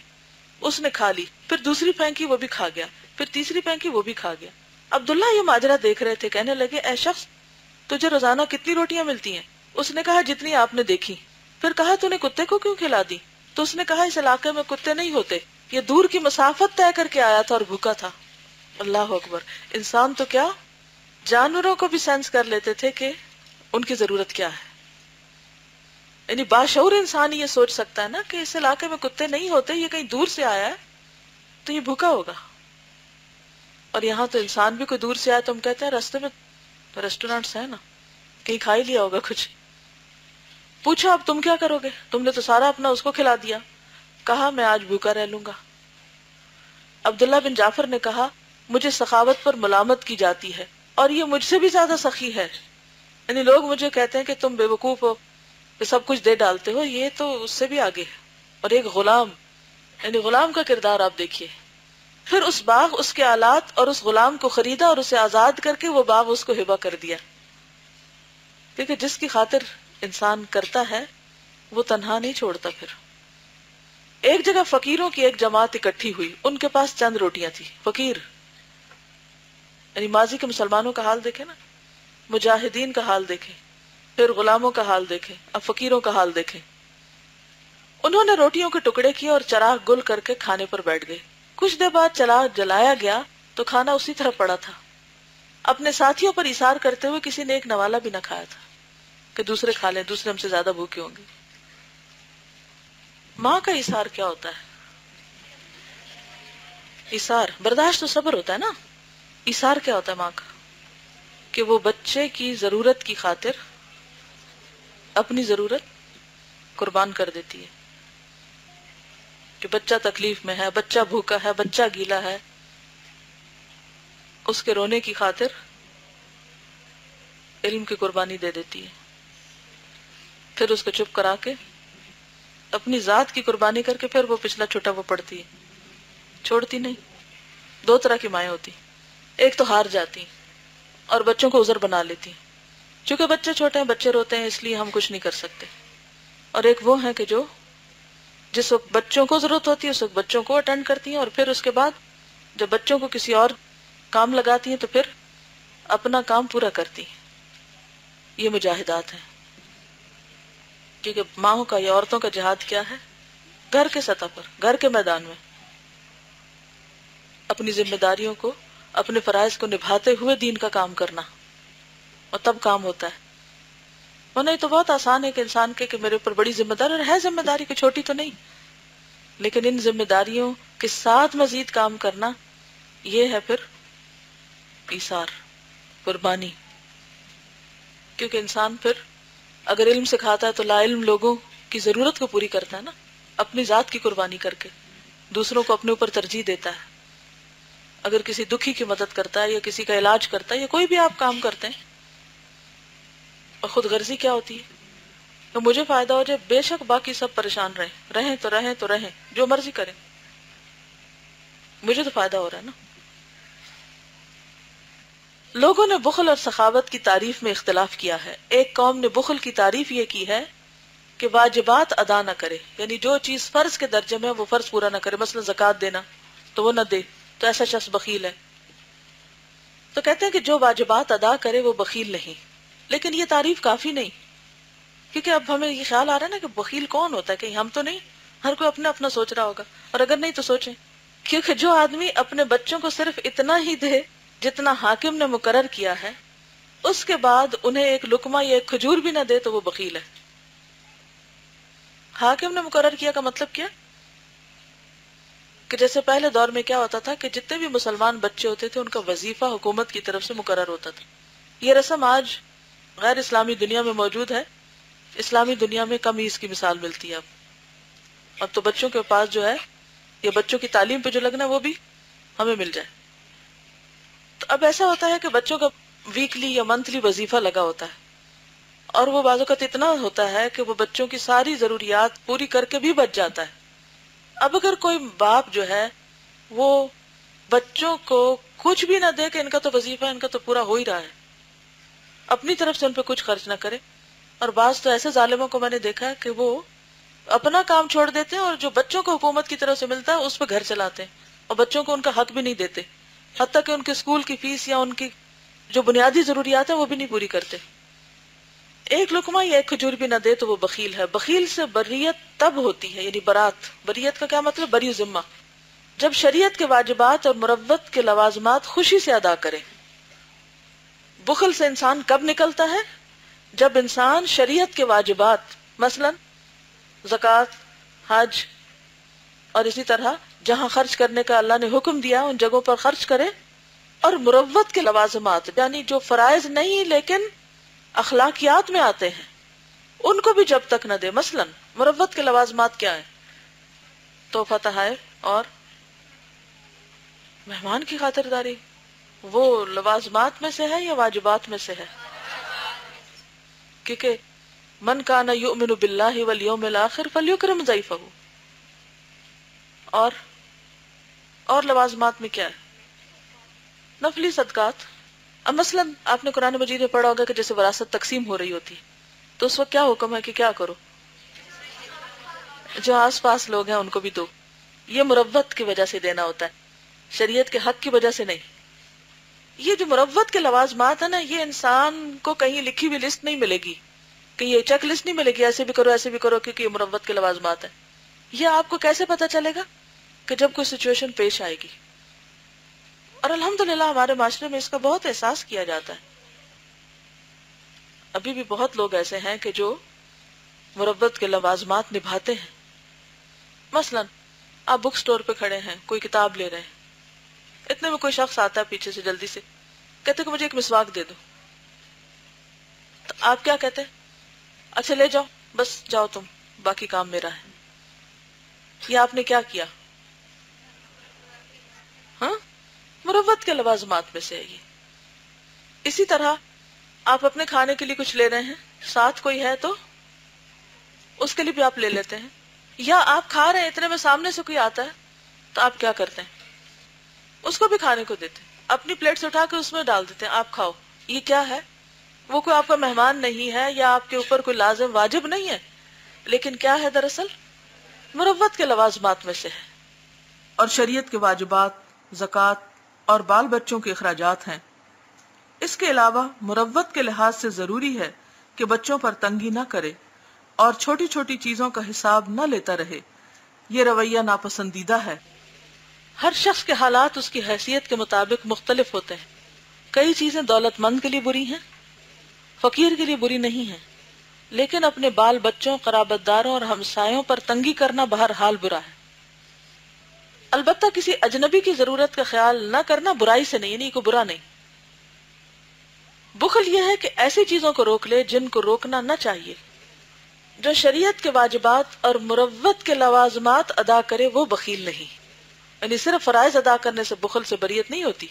اس نے کھا لی، پھر دوسری پھینکی، وہ بھی کھا گیا، پھر تیسری پھینکی، وہ بھی کھا گیا. عبداللہ یہ ماجرا دیکھ رہے تھے، کہنے لگے اے شخص تجھے روزانہ کتنی روٹیاں ملتی ہیں؟ اس نے کہا جتنی آپ نے دیکھی. پھر کہا تو نے کتے کو کیوں کھلا دی؟ تو اس نے کہا اس علاقے میں کتے نہیں ہوتے، یہ دور کی مسافت طے کر کے آیا تھا اور بھوکا تھا. اللہ اکبر. انسان تو کیا جانوروں کو بھی سینس کر لیتے تھے کہ ان کی ضرورت کیا ہے. یعنی باشعور انسان یہ سوچ سکتا ہے نا کہ اس علاقے میں کتے نہیں ہوتے، یہ کہیں دور سے آیا ہے تو یہ بھوکا ہوگا. اور یہاں تو انسان بھی کوئی دور سے آیا تو ہم کہتے ہیں رستے میں تو ریسٹورینٹس ہیں نا، کہیں کھا ہی لیا ہوگا کچھ. پوچھا اب تم کیا کرو گے؟ تم نے تو سارا اپنا اس کو کھلا دیا. کہا میں آج بھوکا رہ لوں گا. عبداللہ بن جعفر نے کہا مجھے سخاوت پر ملامت کی جاتی ہے اور یہ مجھ سے بھی زیادہ سخی ہے. یعنی لوگ مجھے کہتے ہیں کہ تم بے وقوف ہو کہ سب کچھ دے ڈالتے ہو، یہ تو اس سے بھی آگے ہے. اور ایک غلام، یعنی غلام کا کردار آپ دیکھیے. پھر اس باغ، اس کے آلات اور اس غلام کو خریدا اور اسے آزاد کر کے وہ باغ اس کو ہبہ کر دیا. کیونکہ جس کی خاطر انسان کرتا ہے وہ تنہا نہیں چھوڑتا. پھر ایک جگہ فقیروں کی ایک جماعت اکٹھی ہوئی، ان کے پاس چند روٹیاں تھی. فقیر یعنی ماضی کے مسلمانوں کا حال دیکھیں نا، مجاہدین کا حال دیکھیں، پھر غلاموں کا حال دیکھیں، اب فقیروں کا حال دیکھیں. انہوں نے روٹیوں کے ٹکڑے کیے اور چراغ گل کر کے کھانے پر بیٹھ گئے. کچھ دیر بعد چراغ جلایا گیا تو کھانا اسی طرح پڑا تھا. اپنے ساتھیوں پر ایثار کرتے ہوئے کسی نے ایک نوالا بھی نہ کھایا تھا کہ دوسرے کھا لیں، دوسرے ہم سے زیادہ بھوکے ہوں گے. ماں کا ایثار کیا ہوتا ہے؟ ایثار برداشت و صبر ہوتا ہے نا. ایثار کیا ہوتا ہے ماں کا؟ کہ وہ بچے کی ضرورت کی خاطر اپنی ضرورت قربان کر دیتی ہے. کہ بچہ تکلیف میں ہے، بچہ بھوکا ہے، بچہ گیلا ہے، اس کے رونے کی خاطر علم کی قربانی دے دیتی ہے. پھر اس کو چپ کرا کے اپنی ذات کی قربانی کر کے پھر وہ پچھلا چھوٹا وہ پڑتی ہے، چھوڑتی نہیں. 2 طرح کی مائیں ہوتی، ایک تو ہار جاتی اور بچوں کو عذر بنا لیتی چونکہ بچے چھوٹے ہیں، بچے روتے ہیں اس لیے ہم کچھ نہیں کر سکتے. اور ایک وہ ہیں کہ جو جس وقت بچوں کو ضرورت ہوتی ہے اس وقت بچوں کو اٹینڈ کرتی ہیں، اور پھر اس کے بعد جب بچوں کو کسی اور کام لگاتی ہیں تو پھر اپنا کام پورا کرتی ہیں. یہ مجاہدات ہیں. کیونکہ ماؤں کا یا عورتوں کا جہاد کیا ہے؟ گھر کے سطح پر، گھر کے میدان میں اپنی ذمہ داریوں کو، اپنے فرائض کو نبھاتے ہوئے دین کا کام کرنا، اور تب کام ہوتا ہے. ورنہ یہ تو بہت آسان ہے کہ انسان کہ میرے اوپر بڑی ذمہ داری، اور ہے ذمہ داری کہ چھوٹی تو نہیں، لیکن ان ذمہ داریوں کے ساتھ مزید کام کرنا یہ ہے پھر ایثار، قربانی. کیونکہ انسان پھر اگر علم سکھاتا ہے تو لا علم لوگوں کی ضرورت کو پوری کرتا ہے نا، اپنی ذات کی قربانی کر کے دوسروں کو اپنے اوپر ترجیح دیتا ہے. اگر کسی دکھی کی مدد کرتا ہے یا کسی کا علاج کرتا ہے یا کوئی بھی آپ کام کرتے ہیں، اور خود غرضی کیا ہوتی ہے؟ کہ مجھے فائدہ ہو جائے، بے شک باقی سب پریشان رہیں تو رہیں تو رہیں، جو مرضی کریں، مجھے تو فائدہ ہو رہا ہے نا۔ لوگوں نے بخل اور سخاوت کی تعریف میں اختلاف کیا ہے۔ ایک قوم نے بخل کی تعریف یہ کی ہے کہ واجبات ادا نہ کرے، یعنی جو چیز فرض کے درجے میں وہ فرض پورا نہ کرے، مثلا زکوٰۃ دینا تو وہ نہ دے، تو ایسا شخص بخیل ہے۔ تو کہتے ہیں کہ جو واجبات ادا کرے وہ بخیل نہیں، لیکن یہ تعریف کافی نہیں، کیونکہ اب ہمیں یہ خیال آ رہا ہے نا کہ بخیل کون ہوتا ہے، کہیں ہم تو نہیں، ہر کوئی اپنا اپنا سوچ رہا ہوگا، اور اگر نہیں تو سوچیں، کیونکہ جو آدمی اپنے بچوں کو صرف اتنا ہی دے جتنا حاکم نے مقرر کیا ہے، اس کے بعد انہیں ایک لقمہ یا ایک کھجور بھی نہ دے تو وہ بخیل ہے۔ حاکم نے مقرر کیا کا مطلب کیا کہ جیسے پہلے دور میں کیا ہوتا تھا کہ جتنے بھی مسلمان بچے ہوتے تھے ان کا وظیفہ حکومت کی طرف سے مقرر ہوتا تھا۔ یہ رسم آج غیر اسلامی دنیا میں موجود ہے، اسلامی دنیا میں کم ہی اس کی مثال ملتی ہے۔ اب تو بچوں کے پاس جو ہے یا بچوں کی تعلیم پہ جو لگنا ہے وہ بھی ہمیں مل جائے۔ تو اب ایسا ہوتا ہے کہ بچوں کا ویکلی یا منتھلی وظیفہ لگا ہوتا ہے، اور وہ بعض اوقات اتنا ہوتا ہے کہ وہ بچوں کی ساری ضروریات پوری کر کے بھی بچ جاتا ہے۔ اب اگر کوئی باپ جو ہے وہ بچوں کو کچھ بھی نہ دے کہ ان کا تو وظیفہ ان کا تو پورا ہو ہی رہا ہے، اپنی طرف سے ان پہ کچھ خرچ نہ کرے، اور بعض تو ایسے ظالموں کو میں نے دیکھا ہے کہ وہ اپنا کام چھوڑ دیتے ہیں اور جو بچوں کو حکومت کی طرف سے ملتا ہے اس پہ گھر چلاتے ہیں، اور بچوں کو ان کا حق بھی نہیں دیتے، حتیٰ کہ ان کے اسکول کی فیس یا ان کی جو بنیادی ضروریات ہیں وہ بھی نہیں پوری کرتے۔ ایک لقمہ یا ایک کھجور بھی نہ دے تو وہ بخیل ہے۔ بخیل سے بریت تب ہوتی ہے، یعنی برات، بریت کا کیا مطلب؟ بری ذمہ، جب شریعت کے واجبات اور مروت کے لوازمات خوشی سے ادا کرے۔ بخل سے انسان کب نکلتا ہے؟ جب انسان شریعت کے واجبات، مثلا زکوٰۃ، حج، اور اسی طرح جہاں خرچ کرنے کا اللہ نے حکم دیا ان جگہوں پر خرچ کرے، اور مروت کے لوازمات یعنی جو فرائض نہیں لیکن اخلاقیات میں آتے ہیں ان کو بھی جب تک نہ دے۔ مثلا مروت کے لوازمات کیا ہیں؟ تحفہ تحائف اور مہمان کی خاطرداری، وہ لوازمات میں سے ہے یا واجبات میں سے ہے؟ کیونکہ من کان یؤمن باللہ والیوم الآخر فلیکرم ضیفہ، اور لوازمات میں کیا ہے؟ نفلی صدقات۔ اب مثلا آپ نے قرآن مجید میں پڑھا ہوگا کہ جیسے وراثت تقسیم ہو رہی ہوتی تو اس وقت کیا حکم ہے کہ کیا کرو؟ جو آس پاس لوگ ہیں ان کو بھی دو۔ یہ مروت کی وجہ سے دینا ہوتا ہے، شریعت کے حق کی وجہ سے نہیں۔ یہ جو مروت کے لوازمات ہیں نا، یہ انسان کو کہیں لکھی ہوئی لسٹ نہیں ملے گی، کہ یہ چیک لسٹ نہیں ملے گی ایسے بھی کرو ایسے بھی کرو، کیونکہ یہ مروت کے لوازمات ہیں۔ یہ آپ کو کیسے پتا چلے گا؟ کہ جب کوئی سچویشن پیش آئے گی، اور الحمدللہ ہمارے معاشرے میں اس کا بہت احساس کیا جاتا ہے۔ ابھی بھی بہت لوگ ایسے ہیں کہ جو مروت کے لوازمات نبھاتے ہیں۔ مثلا آپ بک سٹور پہ کھڑے ہیں، کوئی کتاب لے رہے ہیں، اتنے میں کوئی شخص آتا ہے پیچھے سے جلدی سے، کہتے کہ مجھے ایک مسواک دے دو، تو آپ کیا کہتے ہیں؟ اچھا لے جاؤ، بس جاؤ تم، باقی کام میرا ہے۔ یہ آپ نے کیا کیا؟ ہاں، مروت کے لوازمات میں سے ہے یہ۔ اسی طرح آپ اپنے کھانے کے لیے کچھ لے رہے ہیں، ساتھ کوئی ہے تو اس کے لیے بھی آپ لے لیتے ہیں، یا آپ کھا رہے ہیں، اتنے میں سامنے سے کوئی آتا ہے تو آپ کیا کرتے ہیں؟ اس کو بھی کھانے کو دیتے ہیں، اپنی پلیٹ سے اٹھا کے اس میں ڈال دیتے ہیں، آپ کھاؤ۔ یہ کیا ہے؟ وہ کوئی آپ کا مہمان نہیں ہے یا آپ کے اوپر کوئی لازم واجب نہیں ہے، لیکن کیا ہے؟ دراصل مروت کے لوازمات میں سے ہے۔ اور شریعت کے واجبات، زکوٰۃ اور بال بچوں کے اخراجات ہیں۔ اس کے علاوہ مروت کے لحاظ سے ضروری ہے کہ بچوں پر تنگی نہ کرے اور چھوٹی چھوٹی چیزوں کا حساب نہ لیتا رہے۔ یہ رویہ ناپسندیدہ ہے۔ ہر شخص کے حالات اس کی حیثیت کے مطابق مختلف ہوتے ہیں۔ کئی چیزیں دولت مند کے لیے بری ہیں، فقیر کے لیے بری نہیں ہیں، لیکن اپنے بال بچوں، قرابت داروں اور ہمسایوں پر تنگی کرنا بہرحال برا ہے۔ البتہ کسی اجنبی کی ضرورت کا خیال نہ کرنا برائی سے نہیں، یعنی کوئی برا نہیں۔ بخل یہ ہے کہ ایسی چیزوں کو روک لے جن کو روکنا نہ چاہیے۔ جو شریعت کے واجبات اور مروت کے لوازمات ادا کرے وہ بخیل نہیں، یعنی صرف فرائض ادا کرنے سے بخل سے بریت نہیں ہوتی۔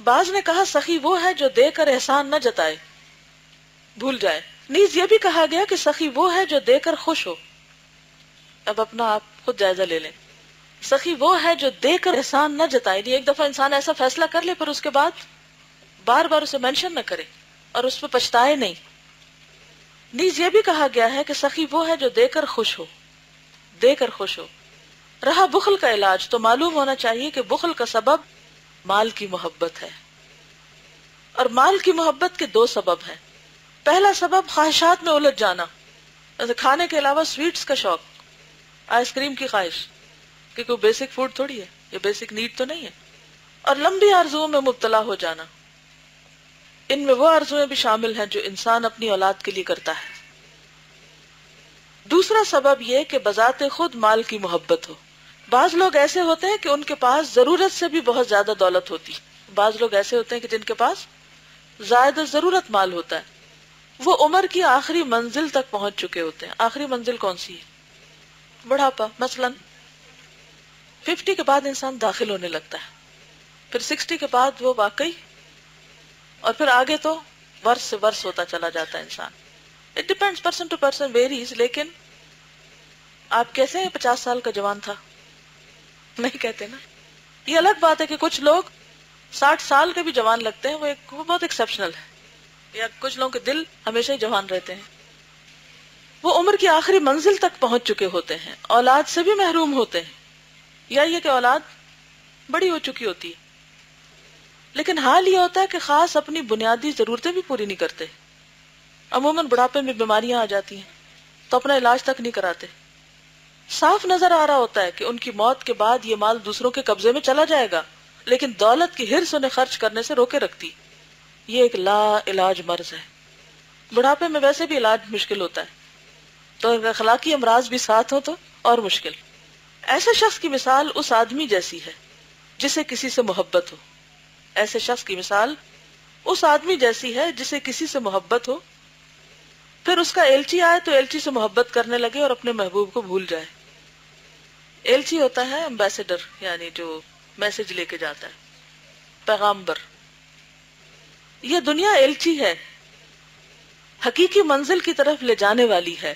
بعض نے کہا سخی وہ ہے جو دے کر احسان نہ جتائے، بھول جائے، نیز یہ بھی کہا گیا کہ سخی وہ ہے جو دے کر خوش ہو. اب اپنا آپ خود جائزہ لے لیں. سخی وہ ہے جو دے کر احسان نہ جتائے. ایک دفعہ انسان ایسا فیصلہ کر لے پھر اس کے بعد بار بار اسے مینشن نہ کرے اور اس پہ پچھتائے نہیں. نیز یہ بھی کہا گیا ہے کہ سخی وہ ہے جو دے کر خوش ہو. دے کر خوش ہو. رہا بخل کا علاج تو معلوم ہونا چاہیے کہ بخل کا سبب مال کی محبت ہے. اور مال کی محبت کے دو سبب ہیں. پہلا سبب خواہشات میں الجھ جانا، جیسے کھانے کے علاوہ سویٹس کا شوق، آئس کریم کی خواہش، کہ کوئی بیسک فوڈ تھوڑی ہے، یہ بیسک نیڈ تو نہیں ہے. اور لمبی آرزوؤں میں مبتلا ہو جانا. ان میں وہ آرزویں بھی شامل ہیں جو انسان اپنی اولاد کے لیے کرتا ہے. دوسرا سبب یہ کہ بذات خود مال کی محبت ہو. بعض لوگ ایسے ہوتے ہیں کہ ان کے پاس ضرورت سے بھی بہت زیادہ دولت ہوتی. بعض لوگ ایسے ہوتے ہیں کہ جن کے پاس زائد ضرورت مال ہوتا ہے. وہ عمر کی آخری منزل تک پہنچ چکے ہوتے ہیں. آخری منزل کون سی ہے؟ بڑھاپا. مثلا 50 کے بعد انسان داخل ہونے لگتا ہے، پھر 60 کے بعد وہ واقعی، اور پھر آگے تو ورس سے ورس ہوتا چلا جاتا ہے انسان. It depends, person to person varies. لیکن آپ کیسے ہیں 50 سال کا جوان تھا؟ نہیں کہتے نا. یہ الگ بات ہے کہ کچھ لوگ 60 سال کے بھی جوان لگتے ہیں، وہ بہت ایکسیپشنل ہے. یا کچھ لوگوں کے دل ہمیشہ ہی جوان رہتے ہیں. وہ عمر کی آخری منزل تک پہنچ چکے ہوتے ہیں، اولاد سے بھی محروم ہوتے ہیں، یا یہ کہ اولاد بڑی ہو چکی ہوتی ہے. لیکن حال یہ ہوتا ہے کہ خاص اپنی بنیادی ضرورتیں بھی پوری نہیں کرتے. عموماً بڑھاپے میں بیماریاں آ جاتی ہیں تو اپنا علاج تک نہیں کراتے. صاف نظر آ رہا ہوتا ہے کہ ان کی موت کے بعد یہ مال دوسروں کے قبضے میں چلا جائے گا، لیکن دولت کی ہرس انہیں خرچ کرنے سے روکے رکھتی. یہ ایک لا علاج مرض ہے. بڑھاپے میں ویسے بھی علاج مشکل ہوتا ہے، تو اگر اخلاقی امراض بھی ساتھ ہو تو اور مشکل. ایسے شخص کی مثال اس آدمی جیسی ہے جسے کسی سے محبت ہو. ایسے شخص کی مثال اس آدمی جیسی ہے جسے کسی سے محبت ہو، پھر اس کا ایلچی آئے تو ایلچی سے محبت کرنے لگے اور اپنے محبوب کو بھول جائے. ایلچی ہوتا ہے امبیسڈر، یعنی جو میسج لے کے جاتا ہے، پیغامبر. یہ دنیا ایلچی ہے، حقیقی منزل کی طرف لے جانے والی ہے.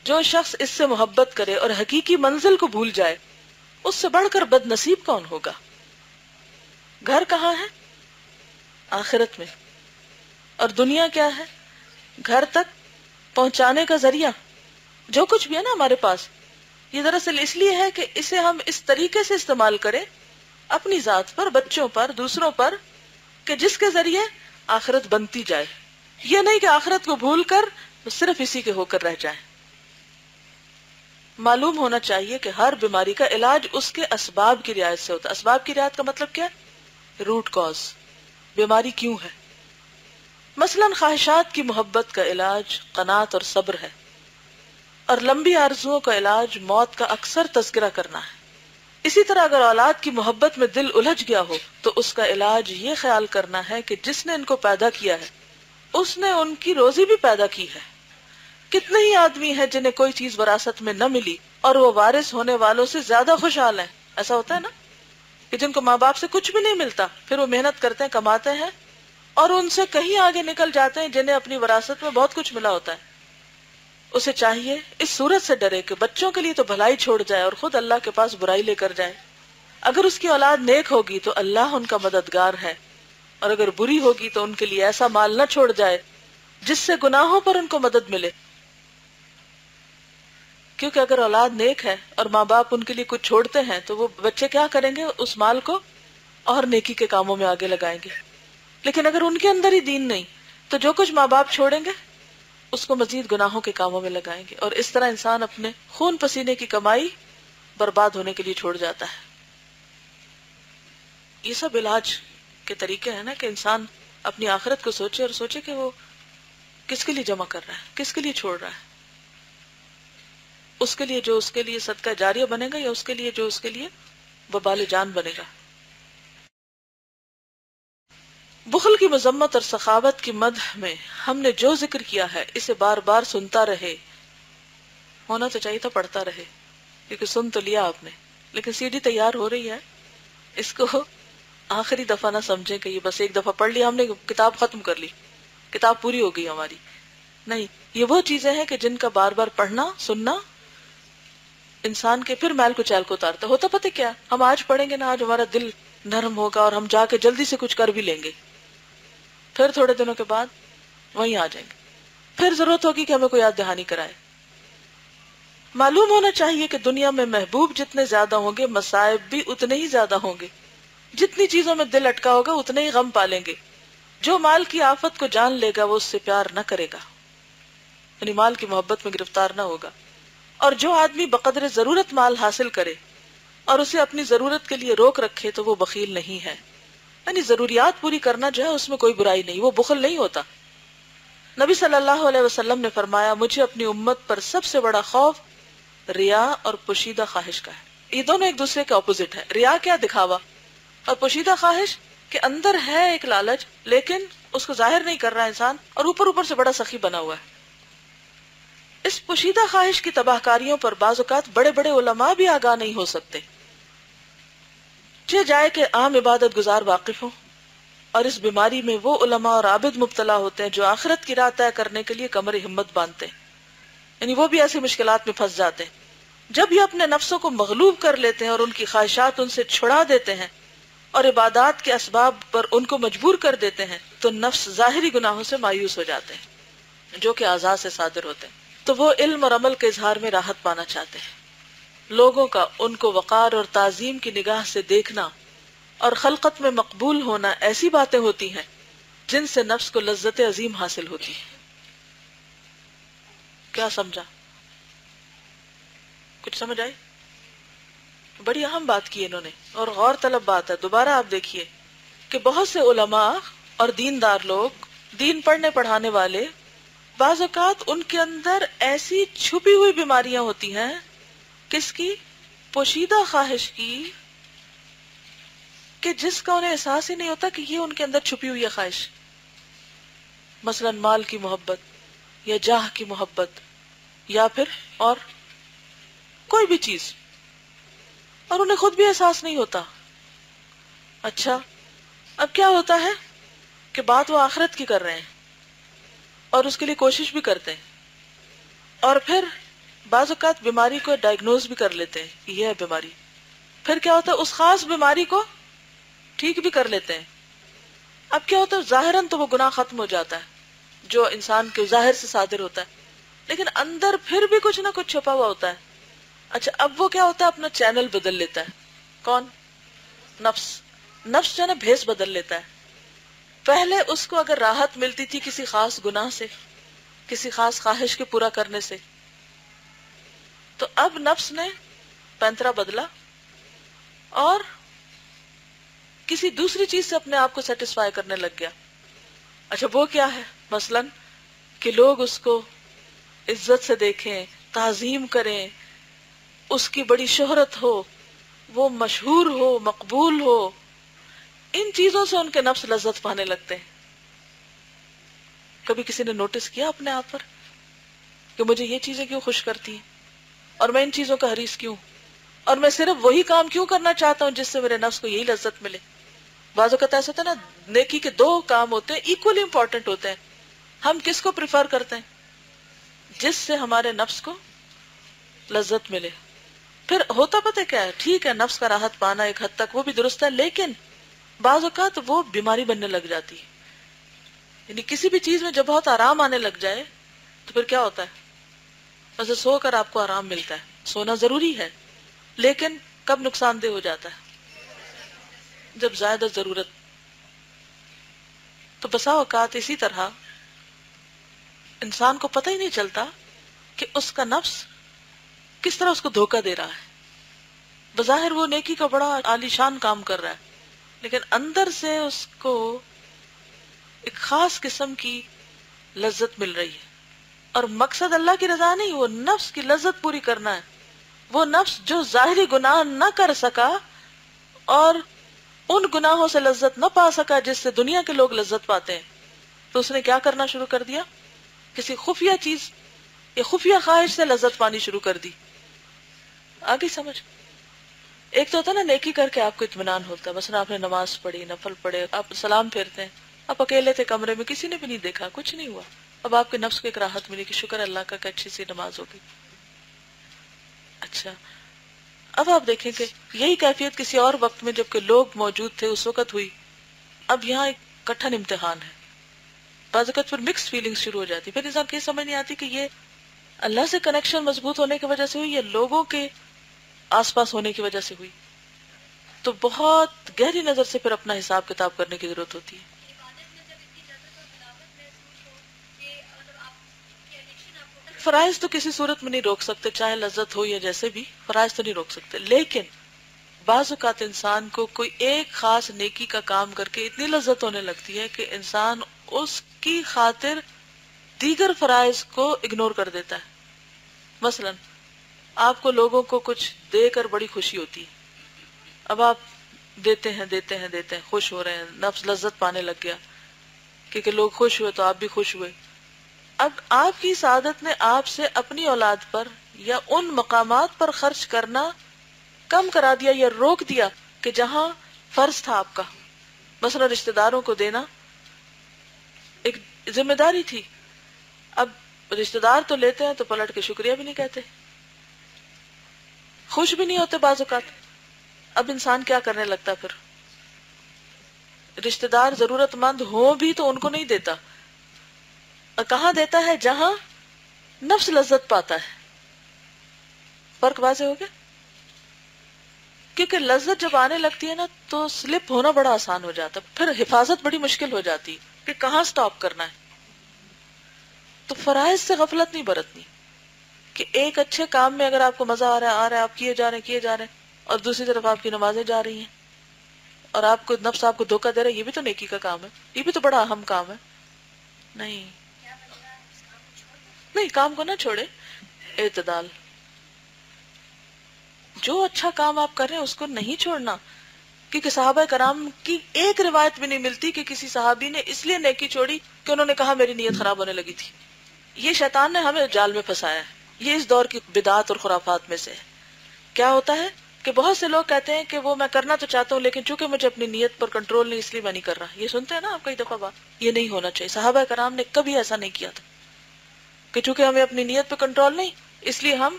جو شخص اس سے محبت کرے اور حقیقی منزل کو بھول جائے، اس سے بڑھ کر بد نصیب کون ہوگا؟ گھر کہاں ہے؟ آخرت میں. اور دنیا کیا ہے؟ گھر تک پہنچانے کا ذریعہ. جو کچھ بھی ہے نا ہمارے پاس، یہ دراصل اس لیے ہے کہ اسے ہم اس طریقے سے استعمال کریں اپنی ذات پر، بچوں پر، دوسروں پر، کہ جس کے ذریعے آخرت بنتی جائے. یہ نہیں کہ آخرت کو بھول کر صرف اسی کے ہو کر رہ جائیں. معلوم ہونا چاہیے کہ ہر بیماری کا علاج اس کے اسباب کی رعایت سے ہوتا ہے. اسباب کی رعایت کا مطلب کیا؟ روٹ کاز، بیماری کیوں ہے. مثلا خواہشات کی محبت کا علاج قناعت اور صبر ہے، اور لمبی آرزوؤں کا علاج موت کا اکثر تذکرہ کرنا ہے. اسی طرح اگر اولاد کی محبت میں دل الجھ گیا ہو تو اس کا علاج یہ خیال کرنا ہے کہ جس نے ان کو پیدا کیا ہے اس نے ان کی روزی بھی پیدا کی ہے. کتنے ہی آدمی ہیں جنہیں کوئی چیز وراثت میں نہ ملی اور وہ وارث ہونے والوں سے زیادہ خوشحال ہیں. ایسا ہوتا ہے نا کہ جن کو ماں باپ سے کچھ بھی نہیں ملتا، پھر وہ محنت کرتے ہیں، کماتے ہیں، اور ان سے کہیں آگے نکل جاتے ہیں جنہیں اپنی وراثت میں بہت کچھ ملا ہوتا ہے. اسے چاہیے اس صورت سے ڈرے کہ بچوں کے لیے تو بھلائی چھوڑ جائے اور خود اللہ کے پاس برائی لے کر جائے. اگر اس کی اولاد نیک ہوگی تو اللہ ان کا مددگار ہے، اور اگر بری ہوگی تو ان کے لیے ایسا مال نہ چھوڑ جائے جس سے گناہوں پر ان کو مدد ملے. کیونکہ اگر اولاد نیک ہے اور ماں باپ ان کے لیے کچھ چھوڑتے ہیں تو وہ بچے کیا کریں گے؟ اس مال کو اور نیکی کے کاموں میں آگے لگائیں گے. لیکن اگر ان کے اندر ہی دین نہیں تو جو کچھ ماں باپ چھوڑیں گے اس کو مزید گناہوں کے کاموں میں لگائیں گے، اور اس طرح انسان اپنے خون پسینے کی کمائی برباد ہونے کے لیے چھوڑ جاتا ہے. یہ سب علاج کے طریقے ہیں نا کہ انسان اپنی آخرت کو سوچے، اور سوچے کہ وہ کس کے لیے جمع کر رہا ہے، کس کے لیے چھوڑ رہا ہے. اس کے لیے جو اس کے لیے صدقہ جاریہ بنے گا، یا اس کے لیے جو اس کے لیے وبال جان بنے گا. بخل کی مذمت اور سخاوت کی مدح میں ہم نے جو ذکر کیا ہے اسے بار بار سنتا رہے. ہونا تو چاہیے تھا پڑھتا رہے، کیونکہ سن تو لیا آپ نے، لیکن سی ڈی تیار ہو رہی ہے. اس کو آخری دفعہ نہ سمجھیں کہ یہ بس ایک دفعہ پڑھ لیا ہم نے، کتاب ختم کر لی، کتاب پوری ہو گئی ہماری. نہیں، یہ وہ چیزیں ہیں کہ جن کا بار بار پڑھنا سننا انسان کے پھر میل کچیل کو اتارتا ہوتا. پتہ کیا، ہم آج پڑھیں گے نا، آج ہمارا دل نرم ہوگا اور ہم جا کے جلدی سے کچھ کر بھی لیں گے. پھر تھوڑے دنوں کے بعد وہیں آ جائیں گے، پھر ضرورت ہوگی کہ ہمیں کوئی یاد دہانی کرائے. معلوم ہونا چاہیے کہ دنیا میں محبوب جتنے زیادہ ہوں گے مصائب بھی اتنے ہی زیادہ ہوں گے. جتنی چیزوں میں دل اٹکا ہوگا اتنے ہی غم پالیں گے. جو مال کی آفت کو جان لے گا وہ اس سے پیار نہ کرے گا، یعنی مال کی محبت میں گرفتار نہ ہوگا. اور جو آدمی بقدر ضرورت مال حاصل کرے اور اسے اپنی ضرورت کے لیے روک رکھے تو وہ بخیل نہیں ہے. یعنی ضروریات پوری کرنا جو ہے اس میں کوئی برائی نہیں، وہ بخل نہیں ہوتا. نبی صلی اللہ علیہ وسلم نے فرمایا، مجھے اپنی امت پر سب سے بڑا خوف ریا اور پوشیدہ خواہش کا ہے. یہ دونوں ایک دوسرے کے اپوزٹ ہے. ریا کیا؟ دکھاوا. اور پوشیدہ خواہش کہ اندر ہے ایک لالچ لیکن اس کو ظاہر نہیں کر رہا انسان، اور اوپر اوپر سے بڑا سخی بنا ہوا ہے. اس پوشیدہ خواہش کی تباہ کاریوں پر بعض اوقات بڑے بڑے علماء بھی آگاہ نہیں ہو سکتے. جائے کہ عام عبادت گزار واقف ہوں، اور اس بیماری میں وہ علماء اور عابد مبتلا ہوتے ہیں جو آخرت کی راہ طے کرنے کے لیے کمر ہمت باندھتے ہیں. یعنی وہ بھی ایسی مشکلات میں پھنس جاتے ہیں. جب یہ اپنے نفسوں کو مغلوب کر لیتے ہیں اور ان کی خواہشات ان سے چھڑا دیتے ہیں اور عبادات کے اسباب پر ان کو مجبور کر دیتے ہیں تو نفس ظاہری گناہوں سے مایوس ہو جاتے ہیں جو کہ اعضاء سے صادر ہوتے ہیں. تو وہ علم اور عمل کے اظہار میں راحت پانا چاہتے ہیں. لوگوں کا ان کو وقار اور تعظیم کی نگاہ سے دیکھنا اور خلقت میں مقبول ہونا ایسی باتیں ہوتی ہیں جن سے نفس کو لذت عظیم حاصل ہوتی ہے. کیا سمجھا؟ کچھ سمجھ آئی؟ بڑی اہم بات کی انہوں نے اور غور طلب بات ہے. دوبارہ آپ دیکھیے کہ بہت سے علماء اور دیندار لوگ، دین پڑھنے پڑھانے والے، بعض اوقات ان کے اندر ایسی چھپی ہوئی بیماریاں ہوتی ہیں. کس کی؟ پوشیدہ خواہش کی، کہ جس کا انہیں احساس ہی نہیں ہوتا کہ یہ ان کے اندر چھپی ہوئی ہے خواہش. مثلا مال کی محبت یا جاہ کی محبت یا پھر اور کوئی بھی چیز، اور انہیں خود بھی احساس نہیں ہوتا. اچھا، اب کیا ہوتا ہے کہ بات وہ آخرت کی کر رہے ہیں اور اس کے لیے کوشش بھی کرتے ہیں، اور پھر بعض اوقات بیماری کو ڈائگنوز بھی کر لیتے ہیں کہ یہ ہے بیماری. پھر کیا ہوتا ہے، اس خاص بیماری کو ٹھیک بھی کر لیتے ہیں. اب کیا ہوتا ہے، ظاہراً تو وہ گناہ ختم ہو جاتا ہے جو انسان کے ظاہر سے صادر ہوتا ہے، لیکن اندر پھر بھی کچھ نہ کچھ چھپا ہوا ہوتا ہے. اچھا، اب وہ کیا ہوتا ہے، اپنا چینل بدل لیتا ہے. کون؟ نفس. نفس جو ہے نا بھیس بدل لیتا ہے. پہلے اس کو اگر راحت ملتی تھی کسی خاص گناہ سے، کسی خاص خواہش کے پورا کرنے سے، تو اب نفس نے پینترا بدلا اور کسی دوسری چیز سے اپنے آپ کو سیٹسفائی کرنے لگ گیا. اچھا، وہ کیا ہے؟ مثلاً کہ لوگ اس کو عزت سے دیکھیں، تعظیم کریں، اس کی بڑی شہرت ہو، وہ مشہور ہو، مقبول ہو. ان چیزوں سے ان کے نفس لذت پانے لگتے ہیں. کبھی کسی نے نوٹس کیا اپنے آپ پر کہ مجھے یہ چیزیں کیوں خوش کرتی ہیں اور میں ان چیزوں کا حریص کیوں، اور میں صرف وہی کام کیوں کرنا چاہتا ہوں جس سے میرے نفس کو یہی لذت ملے؟ بعض اوقات ایسا ہوتا ہے نا، نیکی کے دو کام ہوتے ہیں، ایکولی امپورٹنٹ ہوتے ہیں. ہم کس کو پریفر کرتے ہیں؟ جس سے ہمارے نفس کو لذت ملے. پھر ہوتا پتہ کیا ہے، ٹھیک ہے نفس کا راحت پانا ایک حد تک وہ بھی درست ہے، لیکن بعض اوقات وہ بیماری بننے لگ جاتی ہے. یعنی کسی بھی چیز میں جب بہت آرام آنے لگ جائے تو پھر کیا ہوتا ہے، ویسے سو کر آپ کو آرام ملتا ہے، سونا ضروری ہے، لیکن کب نقصان دہ ہو جاتا ہے؟ جب زیادہ ضرورت. تو بسا اوقات اسی طرح انسان کو پتہ ہی نہیں چلتا کہ اس کا نفس کس طرح اس کو دھوکہ دے رہا ہے. بظاہر وہ نیکی کا بڑا عالیشان کام کر رہا ہے، لیکن اندر سے اس کو ایک خاص قسم کی لذت مل رہی ہے، اور مقصد اللہ کی رضا نہیں، وہ نفس کی لذت پوری کرنا ہے. وہ نفس جو ظاہری گناہ نہ کر سکا اور ان گناہوں سے لذت نہ پا سکا جس سے دنیا کے لوگ لذت پاتے ہیں، تو اس نے کیا کرنا شروع کر دیا؟ کسی خفیہ چیز یا خفیہ خواہش سے لذت پانی شروع کر دی. آگے سمجھ؟ ایک تو ہوتا نا نیکی کر کے آپ کو اطمینان ہوتا ہے، مثلا آپ نے نماز پڑھی، نفل پڑھے، آپ سلام پھیرتے ہیں، آپ اکیلے تھے کمرے میں، کسی نے بھی نہیں دیکھا، کچھ نہیں ہوا، اب آپ کے نفس کو ایک راحت ملی کہ شکر اللہ کا کہ اچھی سی نماز ہوگی. اچھا اب آپ دیکھیں کہ یہی کیفیت کسی اور وقت میں جبکہ لوگ موجود تھے اس وقت ہوئی. اب یہاں ایک کٹھن امتحان ہے. بعض اوقات پھر مکس فیلنگز شروع ہو جاتی. پھر انسان کی سمجھ نہیں آتی کہ یہ اللہ سے کنیکشن مضبوط ہونے کی وجہ سے ہوئی یا لوگوں کے آس پاس ہونے کی وجہ سے ہوئی. تو بہت گہری نظر سے پھر اپنا حساب کتاب کرنے کی ضرورت ہوتی ہے. فرائض تو کسی صورت میں نہیں روک سکتے, چاہے لذت ہو یا جیسے بھی, فرائض تو نہیں روک سکتے. لیکن بعض اوقات انسان کو کوئی ایک خاص نیکی کا کام کر کے اتنی لذت ہونے لگتی ہے کہ انسان اس کی خاطر دیگر فرائض کو اگنور کر دیتا ہے. مثلا آپ کو لوگوں کو کچھ دے کر بڑی خوشی ہوتی ہے. اب آپ دیتے ہیں, خوش ہو رہے ہیں, نفس لذت پانے لگ گیا کیونکہ لوگ خوش ہوئے تو آپ بھی خوش ہوئے. اب آپ کی سعادت نے آپ سے اپنی اولاد پر یا ان مقامات پر خرچ کرنا کم کرا دیا یا روک دیا کہ جہاں فرض تھا آپ کا. مثلا رشتہ داروں کو دینا ایک ذمہ داری تھی. اب رشتہ دار تو لیتے ہیں تو پلٹ کے شکریہ بھی نہیں کہتے, خوش بھی نہیں ہوتے بعض اوقات. اب انسان کیا کرنے لگتا پھر؟ رشتہ دار ضرورت مند ہوں بھی تو ان کو نہیں دیتا. کہاں دیتا ہے؟ جہاں نفس لذت پاتا ہے. فرق واضح ہو گیا؟ کیونکہ لذت جب آنے لگتی ہے نا تو سلپ ہونا بڑا آسان ہو جاتا ہے, پھر حفاظت بڑی مشکل ہو جاتی ہے کہ کہاں سٹاپ کرنا ہے. تو فرائض سے غفلت نہیں برتنی کہ ایک اچھے کام میں اگر آپ کو مزہ آ رہا ہے آپ کیے جا رہے ہیں اور دوسری طرف آپ کی نمازیں جا رہی ہیں اور آپ کو نفس آپ کو دھوکہ دے رہا ہے, یہ بھی تو نیکی کا کام ہے, یہ بھی تو بڑا اہم کام ہے. نہیں, کام کو نہ چھوڑے, اعتدال. جو اچھا کام آپ کر رہے ہیں اس کو نہیں چھوڑنا, کیونکہ صحابہ کرام کی ایک روایت بھی نہیں ملتی کہ کسی صحابی نے اس لیے نیکی چھوڑی کہ انہوں نے کہا میری نیت خراب ہونے لگی تھی. یہ شیطان نے ہمیں جال میں پھنسایا ہے. یہ اس دور کی بدعات اور خرافات میں سے ہے. کیا ہوتا ہے کہ بہت سے لوگ کہتے ہیں کہ وہ میں کرنا تو چاہتا ہوں لیکن چونکہ مجھے اپنی نیت پر کنٹرول نہیں اس لیے میں نہیں کر رہا. یہ سنتے ہیں نا آپ کئی دفعہ بات. یہ نہیں ہونا چاہیے. صحابہ کرام نے کبھی ایسا نہیں کیا تھا کہ چونکہ ہمیں اپنی نیت پہ کنٹرول نہیں اس لیے ہم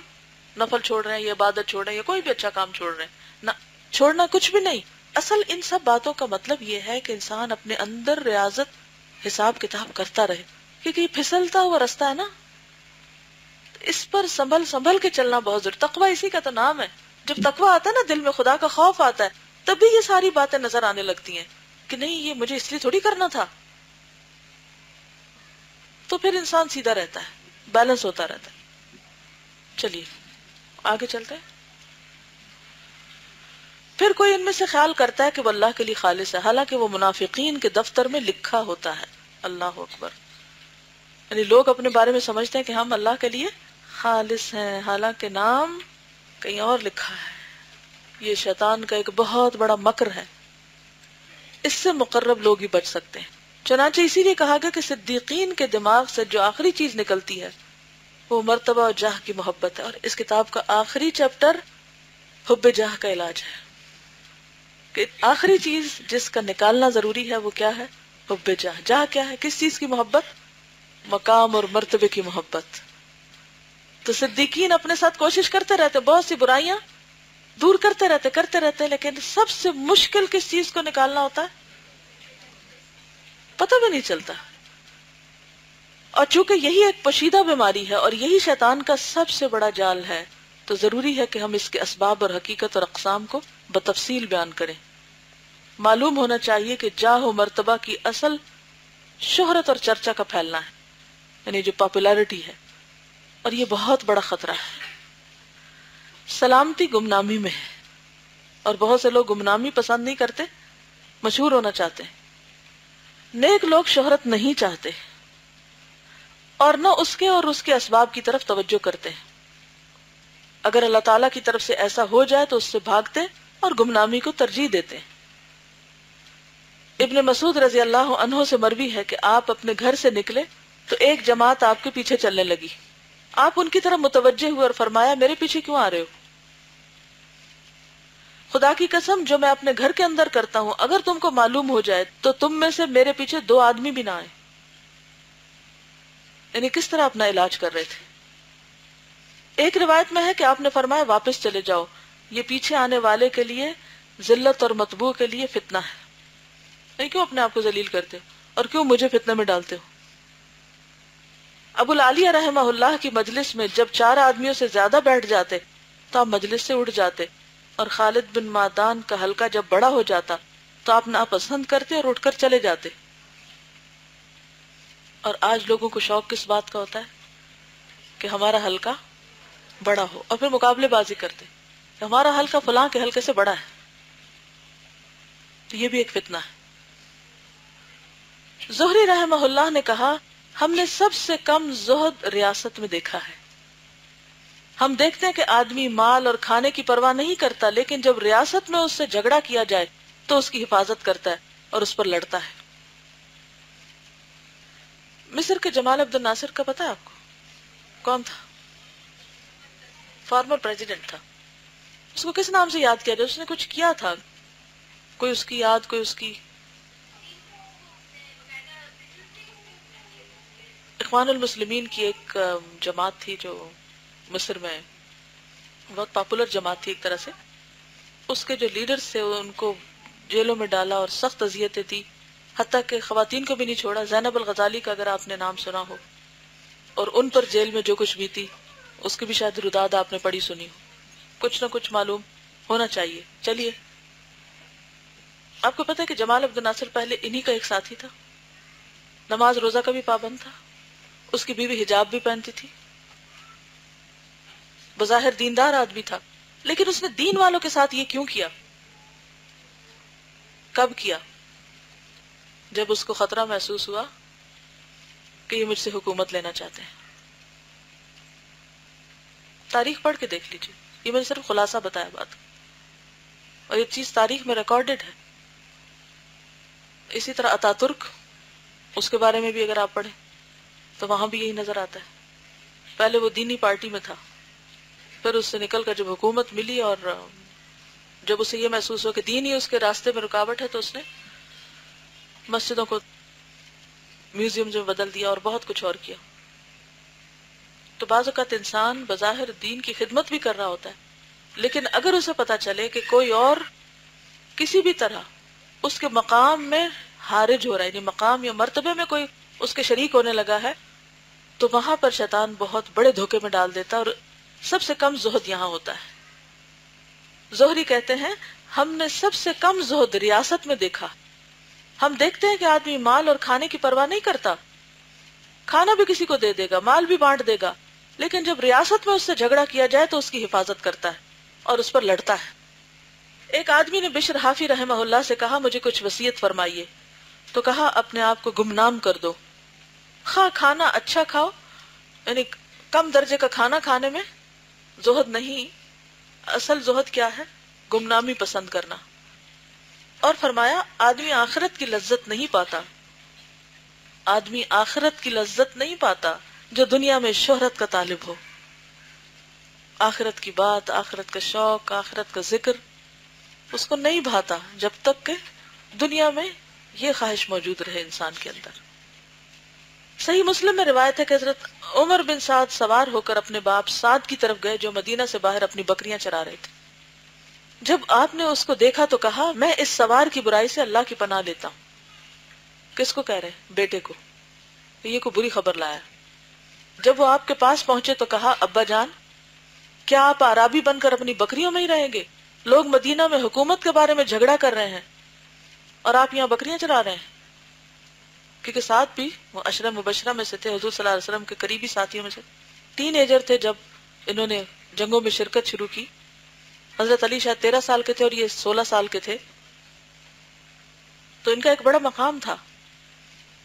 نفل چھوڑ رہے ہیں یا عبادت چھوڑ رہے ہیں یا کوئی بھی اچھا کام چھوڑ رہے ہیں. نہ, چھوڑنا کچھ بھی نہیں. اصل ان سب باتوں کا مطلب یہ ہے کہ انسان اپنے اندر ریاضت حساب کتاب کرتا رہے, کیونکہ یہ پھسلتا ہوا رستہ ہے نا, اس پر سنبھل کے چلنا بہت ضروری. تقویٰ اسی کا تو نام ہے. جب تقویٰ آتا ہے نا, دل میں خدا کا خوف آتا ہے, تب بھی یہ ساری باتیں نظر آنے لگتی ہیں کہ نہیں یہ مجھے اس لیے تھوڑی کرنا تھا. تو پھر انسان سیدھا رہتا ہے, بیلنس ہوتا رہتا ہے. چلیے آگے چلتے ہیں. پھر کوئی ان میں سے خیال کرتا ہے کہ وہ اللہ کے لیے خالص ہے, حالانکہ وہ منافقین کے دفتر میں لکھا ہوتا ہے. اللہ اکبر. یعنی لوگ اپنے بارے میں سمجھتے ہیں کہ ہم اللہ کے لیے خالص ہیں, حالانکہ نام کہیں اور لکھا ہے. یہ شیطان کا ایک بہت بڑا مکر ہے. اس سے مقرب لوگ ہی بچ سکتے ہیں. چنانچہ اسی لیے کہا گیا کہ صدیقین کے دماغ سے جو آخری چیز نکلتی ہے وہ مرتبہ اور جاہ کی محبت ہے. اور اس کتاب کا آخری چیپٹر حب جاہ کا علاج ہے کہ آخری چیز جس کا نکالنا ضروری ہے وہ کیا ہے؟ حب جاہ. جاہ کیا ہے؟ کس چیز کی محبت؟ مقام اور مرتبے کی محبت. تو صدیقین اپنے ساتھ کوشش کرتے رہتے, بہت سی برائیاں دور کرتے رہتے, لیکن سب سے مشکل کس چیز کو نکالنا ہوتا ہے پتہ بھی نہیں چلتا. اور چونکہ یہی ایک پوشیدہ بیماری ہے اور یہی شیطان کا سب سے بڑا جال ہے, تو ضروری ہے کہ ہم اس کے اسباب اور حقیقت اور اقسام کو بتفصیل بیان کریں. معلوم ہونا چاہیے کہ جاہ و مرتبہ کی اصل شہرت اور چرچا کا پھیلنا ہے, یعنی جو پاپولیرٹی ہے, اور یہ بہت بڑا خطرہ ہے. سلامتی گمنامی میں ہے, اور بہت سے لوگ گمنامی پسند نہیں کرتے, مشہور ہونا چاہتے ہیں. نیک لوگ شہرت نہیں چاہتے اور نہ اس کے اور اس کے اسباب کی طرف توجہ کرتے ہیں. اگر اللہ تعالیٰ کی طرف سے ایسا ہو جائے تو اس سے بھاگتے اور گمنامی کو ترجیح دیتے. ابن مسعود رضی اللہ عنہ سے مروی ہے کہ آپ اپنے گھر سے نکلے تو ایک جماعت آپ کے پیچھے چلنے لگی. آپ ان کی طرف متوجہ ہوئے اور فرمایا میرے پیچھے کیوں آ رہے ہو؟ خدا کی قسم جو میں اپنے گھر کے اندر کرتا ہوں اگر تم کو معلوم ہو جائے تو تم میں سے میرے پیچھے 2 آدمی بھی نہ آئے. یعنی کس طرح اپنا علاج کر رہے تھے. ایک روایت میں ہے کہ آپ نے فرمایا واپس چلے جاؤ، یہ پیچھے آنے والے کے لیے ذلت اور مطبوع کے لیے فتنہ ہے. نہیں، کیوں اپنے آپ کو ذلیل کرتے ہو اور کیوں مجھے فتنہ میں ڈالتے ہو؟ ابو العالیہ رحمہ اللہ کی مجلس میں جب 4 آدمیوں سے زیادہ بیٹھ جاتے تو آپ مجلس سے اٹھ جاتے، اور خالد بن معدان کا حلقہ جب بڑا ہو جاتا تو آپ ناپسند کرتے اور اٹھ کر چلے جاتے. اور آج لوگوں کو شوق کس بات کا ہوتا ہے کہ ہمارا حلقہ بڑا ہو، اور پھر مقابلے بازی کرتے کہ ہمارا حلقہ فلاں کے حلقے سے بڑا ہے. تو یہ بھی ایک فتنہ ہے. زہری رحمہ اللہ نے کہا ہم نے سب سے کم زہد ریاست میں دیکھا ہے. ہم دیکھتے ہیں کہ آدمی مال اور کھانے کی پرواہ نہیں کرتا، لیکن جب ریاست میں اس سے جھگڑا کیا جائے تو اس کی حفاظت کرتا ہے اور اس پر لڑتا ہے. مصر کے جمال عبد الناصر کا پتہ ہے آپ کو کون تھا؟ فارمر پریزیڈنٹ تھا. اس کو کس نام سے یاد کیا جائے؟ اس نے کچھ کیا تھا، کوئی اس کی یاد، کوئی اس کی. اخوان المسلمین کی ایک جماعت تھی جو مصر میں بہت پاپولر جماعت تھی ایک طرح سے. اس کے جو لیڈرز تھے ان کو جیلوں میں ڈالا اور سخت اذیتیں دی، حتیٰ کہ خواتین کو بھی نہیں چھوڑا. زینب الغزالی کا اگر آپ نے نام سنا ہو، اور ان پر جیل میں جو کچھ بھی تھی اس کی بھی شاید رداد آپ نے پڑھی سنی ہو. کچھ نہ کچھ معلوم ہونا چاہیے. چلیے، آپ کو پتہ ہے کہ جمال عبد الناصر پہلے انہی کا ایک ساتھی تھا. نماز روزہ کا بھی پابند تھا، اس کی بیوی حجاب بھی پہنتی تھی، بظاہر دیندار آدمی تھا. لیکن اس نے دین والوں کے ساتھ یہ کیوں کیا؟ کب کیا؟ جب اس کو خطرہ محسوس ہوا کہ یہ مجھ سے حکومت لینا چاہتے ہیں. تاریخ پڑھ کے دیکھ لیجیے، یہ میں نے صرف خلاصہ بتایا بات، اور یہ چیز تاریخ میں ریکارڈڈ ہے. اسی طرح اتا ترک، اس کے بارے میں بھی اگر آپ پڑھیں تو وہاں بھی یہی نظر آتا ہے. پہلے وہ دینی پارٹی میں تھا، پھر اس سے نکل کر جب حکومت ملی اور جب اسے یہ محسوس ہو کہ دین ہی اس کے راستے میں رکاوٹ ہے تو اس نے مسجدوں کو میوزیم میں بدل دیا اور بہت کچھ اور کیا. تو بعض اوقات انسان بظاہر دین کی خدمت بھی کر رہا ہوتا ہے، لیکن اگر اسے پتا چلے کہ کوئی اور کسی بھی طرح اس کے مقام میں حارج ہو رہا ہے، یعنی مقام یا مرتبے میں کوئی اس کے شریک ہونے لگا ہے، تو وہاں پر شیطان بہت بڑے دھوکے میں ڈال دیتا ہے. اور سب سے کم زہد یہاں ہوتا ہے. زہری کہتے ہیں ہم نے سب سے کم زہد ریاست میں دیکھا. ہم دیکھتے ہیں کہ آدمی مال اور کھانے کی پرواہ نہیں کرتا، کھانا بھی کسی کو دے دے گا، مال بھی بانٹ دے گا، لیکن جب ریاست میں اس سے جھگڑا کیا جائے تو اس کی حفاظت کرتا ہے اور اس پر لڑتا ہے. ایک آدمی نے بشر حافی رحمہ اللہ سے کہا مجھے کچھ وصیت فرمائیے. تو کہا اپنے آپ کو گمنام کر دو، خواہ کھانا اچھا کھاؤ، یعنی کم درجے کا کھانا کھانے میں زہد نہیں. اصل زہد کیا ہے؟ گمنامی پسند کرنا. اور فرمایا آدمی آخرت کی لذت نہیں پاتا، آدمی آخرت کی لذت نہیں پاتا جو دنیا میں شہرت کا طالب ہو. آخرت کی بات، آخرت کا شوق، آخرت کا ذکر اس کو نہیں بھاتا جب تک کہ دنیا میں یہ خواہش موجود رہے انسان کے اندر. صحیح مسلم میں روایت ہے کہ حضرت عمر بن سعد سوار ہو کر اپنے باپ سعد کی طرف گئے جو مدینہ سے باہر اپنی بکریاں چرا رہے تھے. جب آپ نے اس کو دیکھا تو کہا میں اس سوار کی برائی سے اللہ کی پناہ لیتا ہوں. کس کو کہہ رہے ہیں؟ بیٹے کو. یہ کوئی بری خبر لایا. جب وہ آپ کے پاس پہنچے تو کہا ابا جان کیا آپ عرابی بن کر اپنی بکریوں میں ہی رہیں گے؟ لوگ مدینہ میں حکومت کے بارے میں جھگڑا کر رہے ہیں اور آپ یہاں بکریاں چرا رہے ہیں. کیونکہ ساتھ بھی وہ عشرہ مبشرہ میں سے تھے، حضور صلی اللہ علیہ وسلم کے قریبی ساتھیوں میں سے. ٹین ایجر تھے جب انہوں نے جنگوں میں شرکت شروع کی. حضرت علی شاید 13 سال کے تھے اور یہ 16 سال کے تھے، تو ان کا ایک بڑا مقام تھا.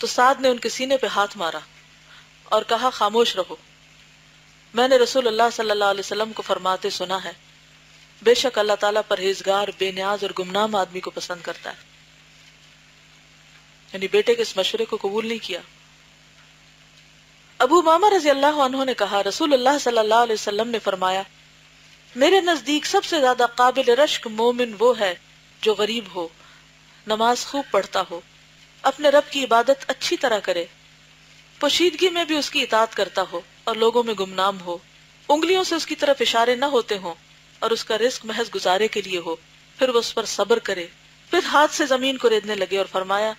تو سعد نے ان کے سینے پہ ہاتھ مارا اور کہا خاموش رہو، میں نے رسول اللہ صلی اللہ علیہ وسلم کو فرماتے سنا ہے بے شک اللہ تعالیٰ پرہیزگار، بے نیاز اور گمنام آدمی کو پسند کرتا ہے. یعنی بیٹے کے اس مشورے کو قبول نہیں کیا. ابو امامہ رضی اللہ عنہ نے کہا رسول اللہ صلی اللہ علیہ وسلم نے فرمایا میرے نزدیک سب سے زیادہ قابل رشک مومن وہ ہے جو غریب ہو، نماز خوب پڑھتا ہو، اپنے رب کی عبادت اچھی طرح کرے، پوشیدگی میں بھی اس کی اطاعت کرتا ہو اور لوگوں میں گمنام ہو، انگلیوں سے اس کی طرف اشارے نہ ہوتے ہوں اور اس کا رزق محض گزارے کے لیے ہو، پھر وہ اس پر صبر کرے، پھر ہاتھ سے زمین کو ریدنے لگے اور فرمایا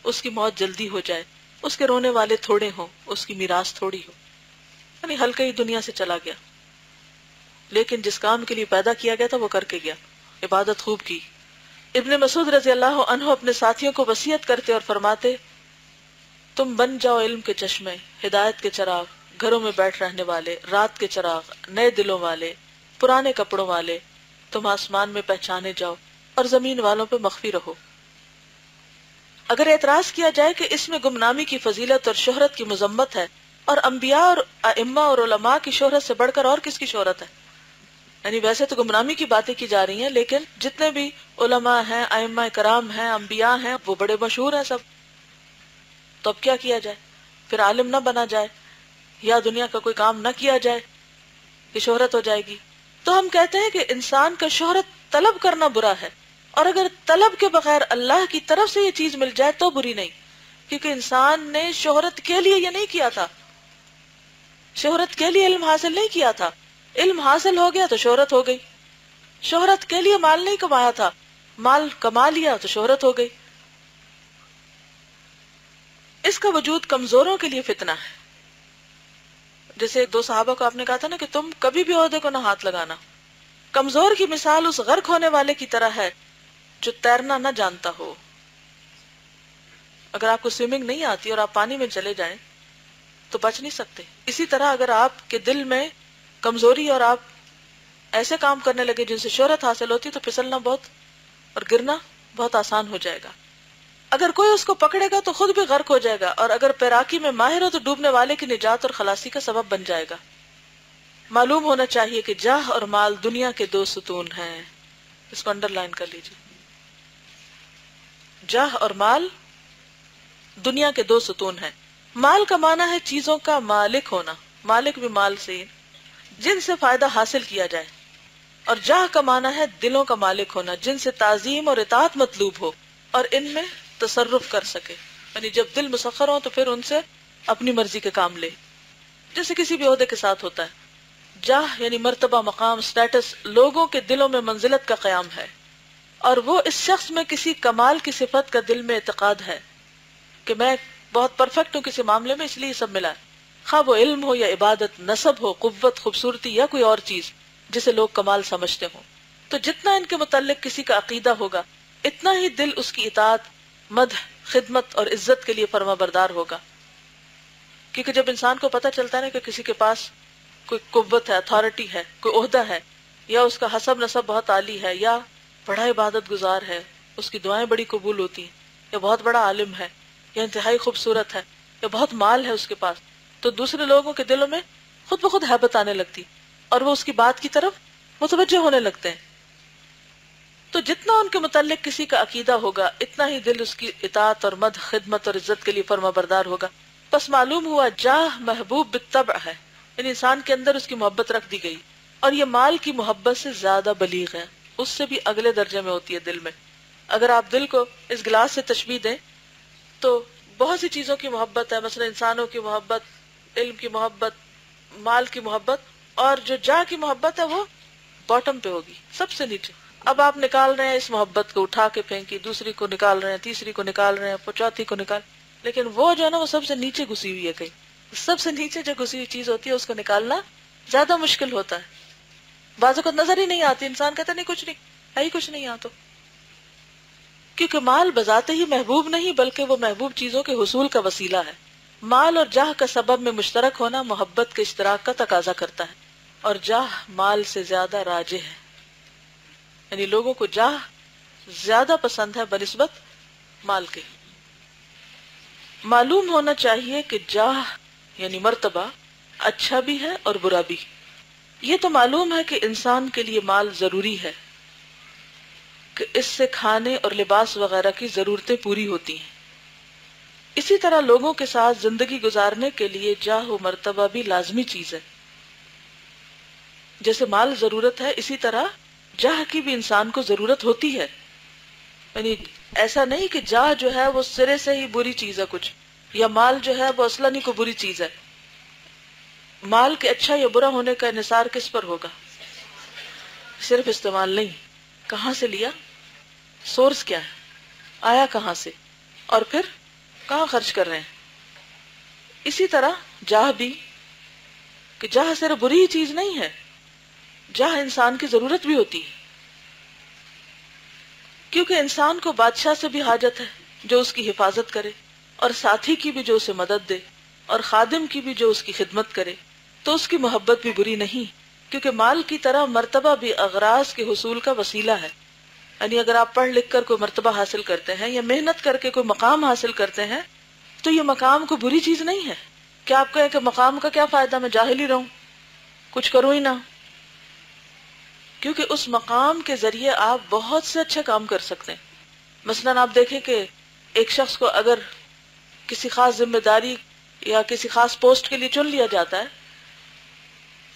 اس کی موت جلدی ہو جائے، اس کے رونے والے تھوڑے ہوں، اس کی میراث تھوڑی ہو، یعنی ہلکا ہی دنیا سے چلا گیا، لیکن جس کام کے لیے پیدا کیا گیا تھا وہ کر کے گیا، عبادت خوب کی۔ ابن مسعود رضی اللہ عنہ اپنے ساتھیوں کو وصیت کرتے اور فرماتے تم بن جاؤ علم کے چشمے، ہدایت کے چراغ، گھروں میں بیٹھ رہنے والے، رات کے چراغ، نئے دلوں والے، پرانے کپڑوں والے، تم آسمان میں پہچانے جاؤ اور زمین والوں پہ مخفی رہو۔ اگر اعتراض کیا جائے کہ اس میں گمنامی کی فضیلت اور شہرت کی مذمت ہے اور انبیاء اور ائمہ اور علماء کی شہرت سے بڑھ کر اور کس کی شہرت ہے، یعنی ویسے تو گمنامی کی باتیں کی جا رہی ہیں، لیکن جتنے بھی علماء ہیں، ائمہ کرام ہیں، انبیاء ہیں، وہ بڑے مشہور ہیں سب، تو اب کیا کیا جائے؟ پھر عالم نہ بنا جائے یا دنیا کا کوئی کام نہ کیا جائے کہ شہرت ہو جائے گی؟ تو ہم کہتے ہیں کہ انسان کا شہرت طلب کرنا برا ہے، اور اگر طلب کے بغیر اللہ کی طرف سے یہ چیز مل جائے تو بری نہیں، کیونکہ انسان نے شہرت کے لیے یہ نہیں کیا تھا، شہرت کے لیے علم حاصل نہیں کیا تھا، علم حاصل ہو گیا تو شہرت ہو گئی، شہرت کے لیے مال نہیں کمایا تھا، مال کما لیا تو شہرت ہو گئی۔ اس کا وجود کمزوروں کے لیے فتنہ ہے، جیسے دو صحابہ کو آپ نے کہا تھا نا کہ تم کبھی بھی عہدے کو نہ ہاتھ لگانا۔ کمزور کی مثال اس غرق ہونے والے کی طرح ہے جو تیرنا نہ جانتا ہو۔ اگر آپ کو سوئمنگ نہیں آتی اور آپ پانی میں چلے جائیں تو بچ نہیں سکتے۔ اسی طرح اگر آپ کے دل میں کمزوری اور آپ ایسے کام کرنے لگے جن سے شہرت حاصل ہوتی تو پھسلنا بہت اور گرنا بہت آسان ہو جائے گا۔ اگر کوئی اس کو پکڑے گا تو خود بھی غرق ہو جائے گا، اور اگر پیراکی میں ماہر ہو تو ڈوبنے والے کی نجات اور خلاصی کا سبب بن جائے گا۔ معلوم ہونا چاہیے کہ جاہ اور مال دنیا کے دو ستون ہیں، اس کو انڈر لائن کر لیجیے۔ جاہ اور مال دنیا کے دو ستون ہیں۔ مال کا معنی ہے چیزوں کا مالک ہونا، مالک بھی مال سے جن سے فائدہ حاصل کیا جائے، اور جاہ کا معنی ہے دلوں کا مالک ہونا، جن سے تعظیم اور اطاعت مطلوب ہو اور ان میں تصرف کر سکے، یعنی جب دل مسخر ہو تو پھر ان سے اپنی مرضی کے کام لے، جیسے کسی بھی عہدے کے ساتھ ہوتا ہے۔ جاہ یعنی مرتبہ، مقام، سٹیٹس، لوگوں کے دلوں میں منزلت کا قیام ہے، اور وہ اس شخص میں کسی کمال کی صفت کا دل میں اعتقاد ہے کہ میں بہت پرفیکٹ ہوں کسی معاملے میں، اس لیے سب ملا ہے، خواہ وہ علم ہو یا عبادت، نسب ہو، قوت، خوبصورتی یا کوئی اور چیز جسے لوگ کمال سمجھتے ہوں۔ تو جتنا ان کے متعلق کسی کا عقیدہ ہوگا اتنا ہی دل اس کی اطاعت، مدح، خدمت اور عزت کے لیے فرما بردار ہوگا۔ کیونکہ جب انسان کو پتہ چلتا ہے نا کہ کسی کے پاس کوئی قوت ہے، اتھارٹی ہے، کوئی عہدہ ہے، یا اس کا حسب نسب بہت عالی ہے، یا بڑا عبادت گزار ہے، اس کی دعائیں بڑی قبول ہوتی ہیں، یا بہت بڑا عالم ہے، یا انتہائی خوبصورت ہے، یا بہت مال ہے اس کے پاس، تو دوسرے لوگوں کے دلوں میں خود بخود ہیبت آنے لگتی اور وہ اس کی بات کی طرف متوجہ ہونے لگتے ہیں۔ تو جتنا ان کے متعلق کسی کا عقیدہ ہوگا اتنا ہی دل اس کی اطاعت اور مدح، خدمت اور عزت کے لیے فرما بردار ہوگا۔ بس معلوم ہوا جاہ محبوب بالطبع ہے، یعنی انسان کے اندر اس کی محبت رکھ دی گئی، اور یہ مال کی محبت سے زیادہ بلیغ ہے، اس سے بھی اگلے درجے میں ہوتی ہے دل میں۔ اگر آپ دل کو اس گلاس سے تشبیہ دیں تو بہت سی چیزوں کی محبت ہے، مثلا انسانوں کی محبت، علم کی محبت، مال کی محبت، اور جو جاہ کی محبت ہے وہ باٹم پہ ہوگی، سب سے نیچے۔ اب آپ نکال رہے ہیں اس محبت کو، اٹھا کے پھینکی، دوسری کو نکال رہے ہیں، تیسری کو نکال رہے ہیں، چوتھی کو نکال، لیکن وہ جو ہے نا وہ سب سے نیچے گھسی ہوئی ہے کہیں، سب سے نیچے جو گھسی ہوئی چیز ہوتی ہے اس کو نکالنا زیادہ مشکل ہوتا ہے، بعض اوقات نظر ہی نہیں آتی، انسان کہتا نہیں کچھ نہیں ہے، ہی کچھ نہیں یہاں تو، کیونکہ مال بذات ہی محبوب نہیں بلکہ وہ محبوب چیزوں کے حصول کا وسیلہ ہے۔ مال اور جاہ کا سبب میں مشترک ہونا محبت کے اشتراک کا تقاضا کرتا ہے، اور جاہ مال سے زیادہ راجح ہے، یعنی لوگوں کو جاہ زیادہ پسند ہے بنسبت مال کے۔ معلوم ہونا چاہیے کہ جاہ یعنی مرتبہ اچھا بھی ہے اور برا بھی۔ یہ تو معلوم ہے کہ انسان کے لیے مال ضروری ہے کہ اس سے کھانے اور لباس وغیرہ کی ضرورتیں پوری ہوتی ہیں، اسی طرح لوگوں کے ساتھ زندگی گزارنے کے لیے جاہ و مرتبہ بھی لازمی چیز ہے۔ جیسے مال ضرورت ہے اسی طرح جاہ کی بھی انسان کو ضرورت ہوتی ہے، یعنی ایسا نہیں کہ جاہ جو ہے وہ سرے سے ہی بری چیز ہے کچھ، یا مال جو ہے وہ اصلا نہیں کوئی بری چیز ہے. مال کے اچھا یا برا ہونے کا انحصار کس پر ہوگا؟ صرف استعمال نہیں، کہاں سے لیا، سورس کیا ہے، آیا کہاں سے، اور پھر کہاں خرچ کر رہے ہیں. اسی طرح جاہ بھی، کہ جاہ صرف بری چیز نہیں ہے، جاہ انسان کی ضرورت بھی ہوتی ہے، کیونکہ انسان کو بادشاہ سے بھی حاجت ہے جو اس کی حفاظت کرے، اور ساتھی کی بھی جو اسے مدد دے، اور خادم کی بھی جو اس کی خدمت کرے. تو اس کی محبت بھی بری نہیں، کیونکہ مال کی طرح مرتبہ بھی اغراض کے حصول کا وسیلہ ہے. یعنی اگر آپ پڑھ لکھ کر کوئی مرتبہ حاصل کرتے ہیں یا محنت کر کے کوئی مقام حاصل کرتے ہیں تو یہ مقام کوئی بری چیز نہیں ہے. کیا آپ کہیں کہ مقام کا کیا فائدہ، میں جاہل ہی رہوں، کچھ کروں ہی نہ؟ کیونکہ اس مقام کے ذریعے آپ بہت سے اچھے کام کر سکتے ہیں. مثلا آپ دیکھیں کہ ایک شخص کو اگر کسی خاص ذمہ داری یا کسی خاص پوسٹ کے لیے چن لیا جاتا ہے،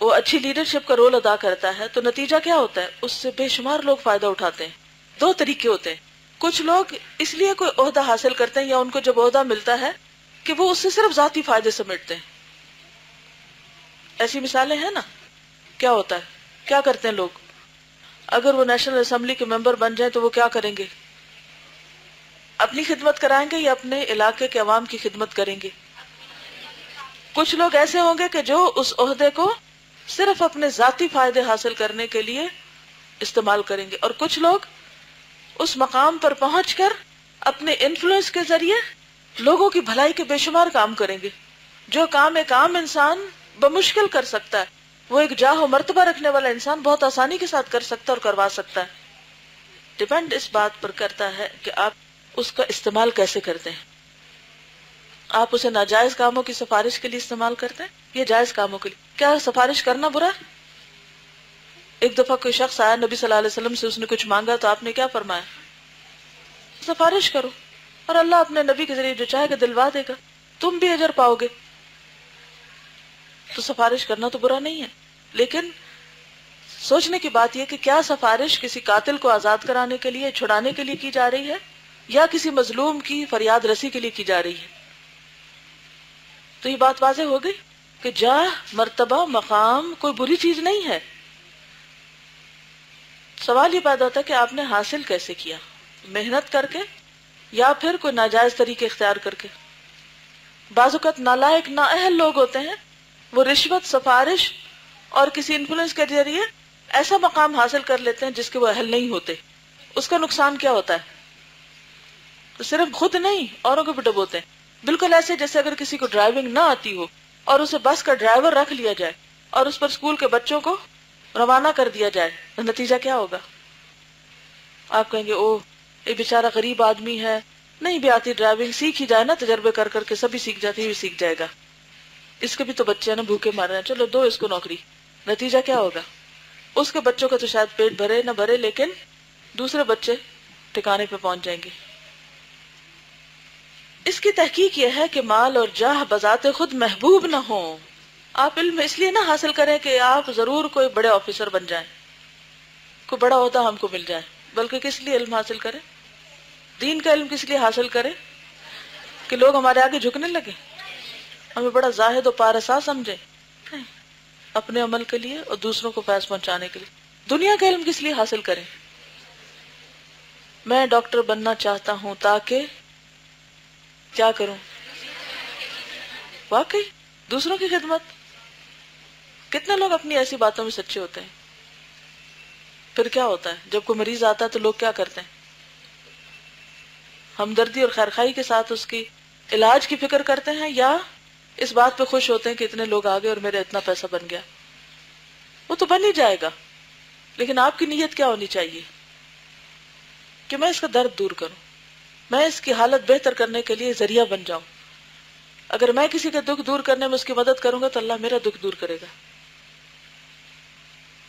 وہ اچھی لیڈرشپ کا رول ادا کرتا ہے، تو نتیجہ کیا ہوتا ہے؟ اس سے بے شمار لوگ فائدہ اٹھاتے ہیں. دو طریقے ہوتے ہیں. کچھ لوگ اس لیے کوئی عہدہ حاصل کرتے ہیں یا ان کو جب عہدہ ملتا ہے کہ وہ اس سے صرف ذاتی فائدے سمیٹتے ہیں. ایسی مثالیں ہیں نا. کیا ہوتا ہے، کیا کرتے ہیں لوگ؟ اگر وہ نیشنل اسمبلی کے ممبر بن جائیں تو وہ کیا کریں گے؟ اپنی خدمت کرائیں گے یا اپنے علاقے کے عوام کی خدمت کریں گے؟ کچھ لوگ ایسے ہوں گے کہ جو اس عہدے کو صرف اپنے ذاتی فائدے حاصل کرنے کے لیے استعمال کریں گے، اور کچھ لوگ اس مقام پر پہنچ کر اپنے انفلوئنس کے ذریعے لوگوں کی بھلائی کے بے شمار کام کریں گے. جو کام ایک عام انسان بمشکل کر سکتا ہے، وہ ایک جاہ و مرتبہ رکھنے والا انسان بہت آسانی کے ساتھ کر سکتا ہے اور کروا سکتا ہے. ڈیپینڈ اس بات پر کرتا ہے کہ آپ اس کا استعمال کیسے کرتے ہیں. آپ اسے ناجائز کاموں کی سفارش کے لیے استعمال کرتے ہیں یا جائز کاموں کے لیے؟ کیا سفارش کرنا برا ہے؟ ایک دفعہ کوئی شخص آیا نبی صلی اللہ علیہ وسلم سے، اس نے کچھ مانگا تو آپ نے کیا فرمایا؟ سفارش کرو، اور اللہ اپنے نبی کے ذریعے جو چاہے گا دلوا دے گا، تم بھی اجر پاؤ گے. تو سفارش کرنا تو برا نہیں ہے، لیکن سوچنے کی بات یہ کہ کیا سفارش کسی قاتل کو آزاد کرانے کے لیے، چھڑانے کے لیے کی جا رہی ہے، یا کسی مظلوم کی فریاد رسی کے لیے کی جا رہی ہے؟ تو یہ بات واضح ہو گئی کہ جاہ، مرتبہ، مقام کوئی بری چیز نہیں ہے. سوال یہ پیدا ہوتا ہے کہ آپ نے حاصل کیسے کیا، محنت کر کے یا پھر کوئی ناجائز طریقے اختیار کر کے. بعض اوقات نالائق، نااہل لوگ ہوتے ہیں، وہ رشوت، سفارش اور کسی انفلوئنس کے ذریعے ایسا مقام حاصل کر لیتے ہیں جس کے وہ اہل نہیں ہوتے. اس کا نقصان کیا ہوتا ہے؟ تو صرف خود نہیں، اوروں کو بھی ڈبوتے ہیں. بالکل ایسے جیسے اگر کسی کو ڈرائیونگ نہ آتی ہو اور اسے بس کا ڈرائیور رکھ لیا جائے اور اس پر اسکول کے بچوں کو روانہ کر دیا جائے، تو نتیجہ کیا ہوگا؟ آپ کہیں گے او یہ بیچارہ غریب آدمی ہے، نہیں بھی آتی ڈرائیونگ، سیکھ ہی جائے نا، تجربے کر کر کے سبھی سیکھ جاتے، بھی سیکھ جائے گا، اس کے بھی تو بچے ہیں نا بھوکے مر رہے ہیں، چلو دو اس کو نوکری. نتیجہ کیا ہوگا؟ اس کے بچوں کا تو شاید پیٹ بھرے نہ بھرے، لیکن دوسرے بچے ٹھکانے پہ پہنچ جائیں گے. اس کی تحقیق یہ ہے کہ مال اور جاہ بذات خود محبوب نہ ہوں. آپ علم اس لیے نہ حاصل کریں کہ آپ ضرور کوئی بڑے آفیسر بن جائیں، کوئی بڑا عہدہ ہم کو مل جائے، بلکہ کس لیے علم حاصل کریں؟ دین کا علم کس لیے حاصل کریں؟ کہ لوگ ہمارے آگے جھکنے لگے، ہمیں بڑا زاہد و پارسا سمجھے؟ نہیں، اپنے عمل کے لیے اور دوسروں کو فیض پہنچانے کے لیے. دنیا کا علم کس لیے حاصل کریں؟ میں ڈاکٹر بننا چاہتا ہوں تاکہ کیا کروں؟ واقعی دوسروں کی خدمت. کتنے لوگ اپنی ایسی باتوں میں سچے ہوتے ہیں؟ پھر کیا ہوتا ہے جب کوئی مریض آتا ہے تو لوگ کیا کرتے ہیں؟ ہمدردی اور خیرخواہی کے ساتھ اس کی علاج کی فکر کرتے ہیں، یا اس بات پہ خوش ہوتے ہیں کہ اتنے لوگ آ گئے اور میرا اتنا پیسہ بن گیا؟ وہ تو بن ہی جائے گا، لیکن آپ کی نیت کیا ہونی چاہیے؟ کہ میں اس کا درد دور کروں، میں اس کی حالت بہتر کرنے کے لیے ذریعہ بن جاؤں. اگر میں کسی کا دکھ دور کرنے میں اس کی مدد کروں گا تو اللہ میرا دکھ دور کرے گا.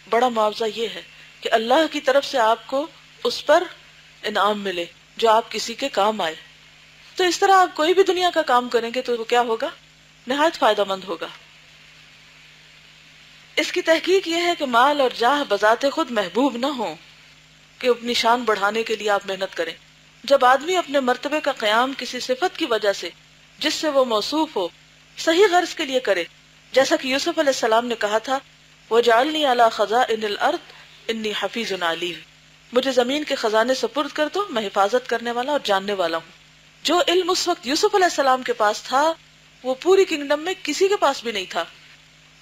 بڑا معاوضہ یہ ہے کہ اللہ کی طرف سے آپ کو اس پر انعام ملے جو آپ کسی کے کام آئے. تو اس طرح آپ کوئی بھی دنیا کا کام کریں گے تو وہ کیا ہوگا؟ نہایت فائدہ مند ہوگا. اس کی تحقیق یہ ہے کہ مال اور جاہ بذات خود محبوب نہ ہوں، کہ اپنی شان بڑھانے کے لیے آپ محنت کریں. جب آدمی اپنے مرتبے کا قیام کسی صفت کی وجہ سے جس سے وہ موصوف ہو صحیح غرض کے لیے کرے، جیسا کہ یوسف علیہ السلام نے کہا تھا وَجَعَلْنِي عَلَى خَزَائِنِ الْأَرْضِ إِنِّي حَفِيظٌ عَلِيمٌ، مجھے زمین کے خزانے سپرد کر دو، میں حفاظت کرنے والا اور جاننے والا ہوں۔ جو علم اس وقت یوسف علیہ السلام کے پاس تھا وہ پوری کنگڈم میں کسی کے پاس بھی نہیں تھا۔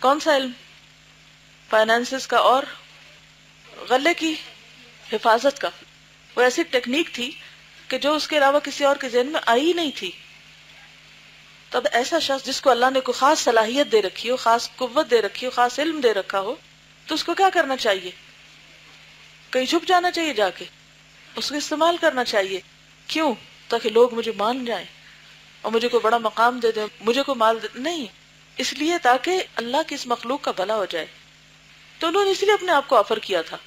کون سا علم؟ فائنانسز کا اور غلے کی حفاظت کا۔ وہ ایسی ٹیکنیک تھی کہ جو اس کے علاوہ کسی اور کے ذہن میں آئی ہی نہیں تھی۔ تب ایسا شخص جس کو اللہ نے کوئی خاص صلاحیت دے رکھی ہو، خاص قوت دے رکھی ہو، خاص علم دے رکھا ہو، تو اس کو کیا کرنا چاہیے؟ کہیں چھپ جانا چاہیے، جا کے اس کو استعمال کرنا چاہیے۔ کیوں؟ تاکہ لوگ مجھے مان جائیں اور مجھے کوئی بڑا مقام دے دیں، مجھے کوئی مال دے، نہیں، اس لیے تاکہ اللہ کی اس مخلوق کا بھلا ہو جائے۔ تو انہوں نے اس لیے اپنے آپ کو آفر کیا تھا،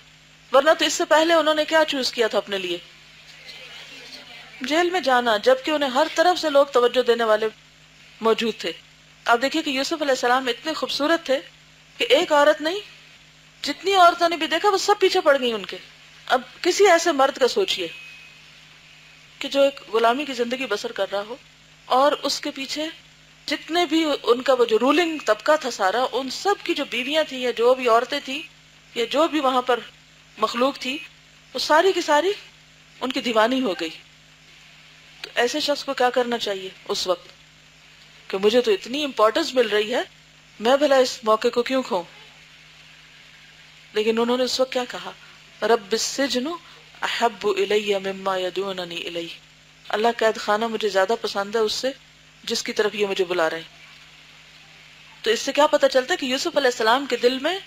ورنہ تو اس سے پہلے انہوں نے کیا چوز کیا تھا اپنے لیے؟ جیل میں جانا، جبکہ انہیں ہر طرف سے لوگ توجہ دینے والے موجود تھے۔ آپ دیکھیے کہ یوسف علیہ السلام اتنے خوبصورت تھے کہ ایک عورت نہیں، جتنی عورتوں نے بھی دیکھا وہ سب پیچھے پڑ گئی ان کے۔ اب کسی ایسے مرد کا سوچئے کہ جو ایک غلامی کی زندگی بسر کر رہا ہو اور اس کے پیچھے جتنے بھی ان کا وہ جو رولنگ طبقہ تھا سارا، ان سب کی جو بیویاں تھیں یا جو بھی عورتیں تھیں یا جو بھی وہاں پر مخلوق تھی، وہ ساری کی ساری ان کی دیوانی ہو گئی۔ تو ایسے شخص کو کیا کرنا چاہیے اس وقت کہ مجھے تو اتنی امپورٹنس مل رہی ہے، میں بھلا اس موقع کو کیوں کھوں؟ لیکن انہوں نے اس وقت کیا کہا؟ رب السجن احب الی مما یدعوننی الیہ، اللہ قید خانہ مجھے زیادہ پسند ہے اس سے جس کی طرف یہ مجھے بلا رہے ہیں۔ تو اس سے کیا پتہ چلتا ہے کہ یوسف علیہ السلام کے دل میں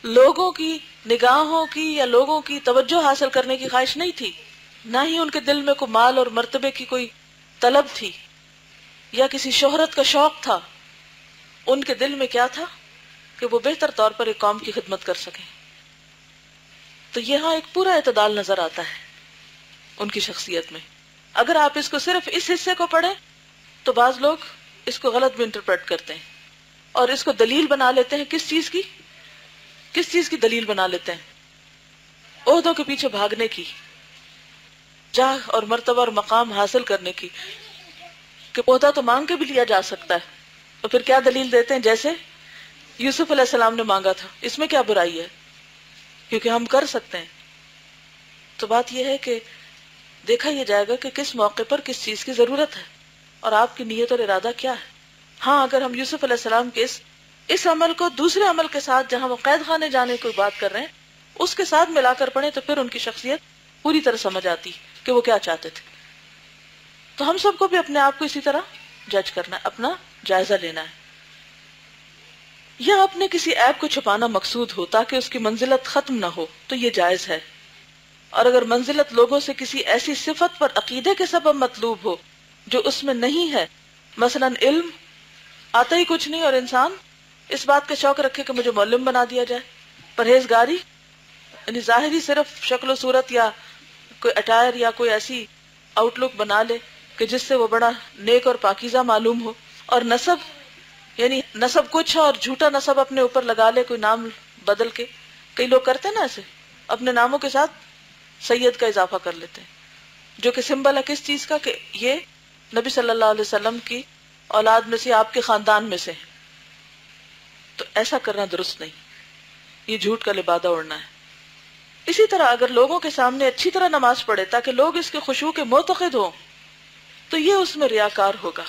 لوگوں کی نگاہوں کی یا لوگوں کی توجہ حاصل کرنے کی خواہش نہیں تھی، نہ ہی ان کے دل میں کوئی مال اور مرتبے کی کوئی طلب تھی یا کسی شہرت کا شوق تھا۔ ان کے دل میں کیا تھا کہ وہ بہتر طور پر ایک قوم کی خدمت کر سکیں۔ تو یہاں ایک پورا اعتدال نظر آتا ہے ان کی شخصیت میں۔ اگر آپ اس کو صرف اس حصے کو پڑھیں تو بعض لوگ اس کو غلط بھی انٹرپریٹ کرتے ہیں اور اس کو دلیل بنا لیتے ہیں۔ کس چیز کی دلیل بنا لیتے ہیں؟ عہدوں کے پیچھے بھاگنے کی، جاہ اور مرتبہ اور مقام حاصل کرنے کی، کہ عہدہ تو مانگ کے بھی لیا جا سکتا ہے، تو پھر کیا دلیل دیتے ہیں؟ جیسے یوسف علیہ السلام نے مانگا تھا، اس میں کیا برائی ہے؟ کیونکہ ہم کر سکتے ہیں۔ تو بات یہ ہے کہ دیکھا یہ جائے گا کہ کس موقع پر کس چیز کی ضرورت ہے اور آپ کی نیت اور ارادہ کیا ہے۔ ہاں، اگر ہم یوسف علیہ السلام کے اس عمل کو دوسرے عمل کے ساتھ، جہاں وہ قید خانے جانے کی بات کر رہے ہیں، اس کے ساتھ ملا کر پڑھیں تو پھر ان کی شخصیت پوری طرح سمجھ آتی کہ وہ کیا چاہتے تھے۔ تو ہم سب کو بھی اپنے آپ کو اسی طرح جج کرنا ہے، اپنا جائزہ لینا ہے۔ یا اپنے کسی عیب کو چھپانا مقصود ہو تاکہ اس کی منزلت ختم نہ ہو تو یہ جائز ہے، اور اگر منزلت لوگوں سے کسی ایسی صفت پر عقیدے کے سبب مطلوب ہو جو اس میں نہیں ہے، مثلا علم آتا ہی کچھ نہیں اور انسان اس بات کا شوق رکھے کہ مجھے معلم بنا دیا جائے، پرہیزگاری یعنی ظاہری صرف شکل و صورت یا کوئی اٹائر یا کوئی ایسی آؤٹ لک بنا لے کہ جس سے وہ بڑا نیک اور پاکیزہ معلوم ہو، اور نسب یعنی نسب کچھ ہے اور جھوٹا نسب اپنے اوپر لگا لے، کوئی نام بدل کے، کئی لوگ کرتے ہیں نا ایسے، اپنے ناموں کے ساتھ سید کا اضافہ کر لیتے ہیں، جو کہ سمبل ہے کس چیز کا؟ کہ یہ نبی صلی اللہ علیہ وسلم کی اولاد میں سے، آپ کے خاندان میں سے ہے۔ تو ایسا کرنا درست نہیں، یہ جھوٹ کا لبادہ اڑنا ہے۔ اسی طرح اگر لوگوں کے سامنے اچھی طرح نماز پڑھے تاکہ لوگ اس کے خشوع کے معتقد ہوں تو یہ اس میں ریاکار ہوگا۔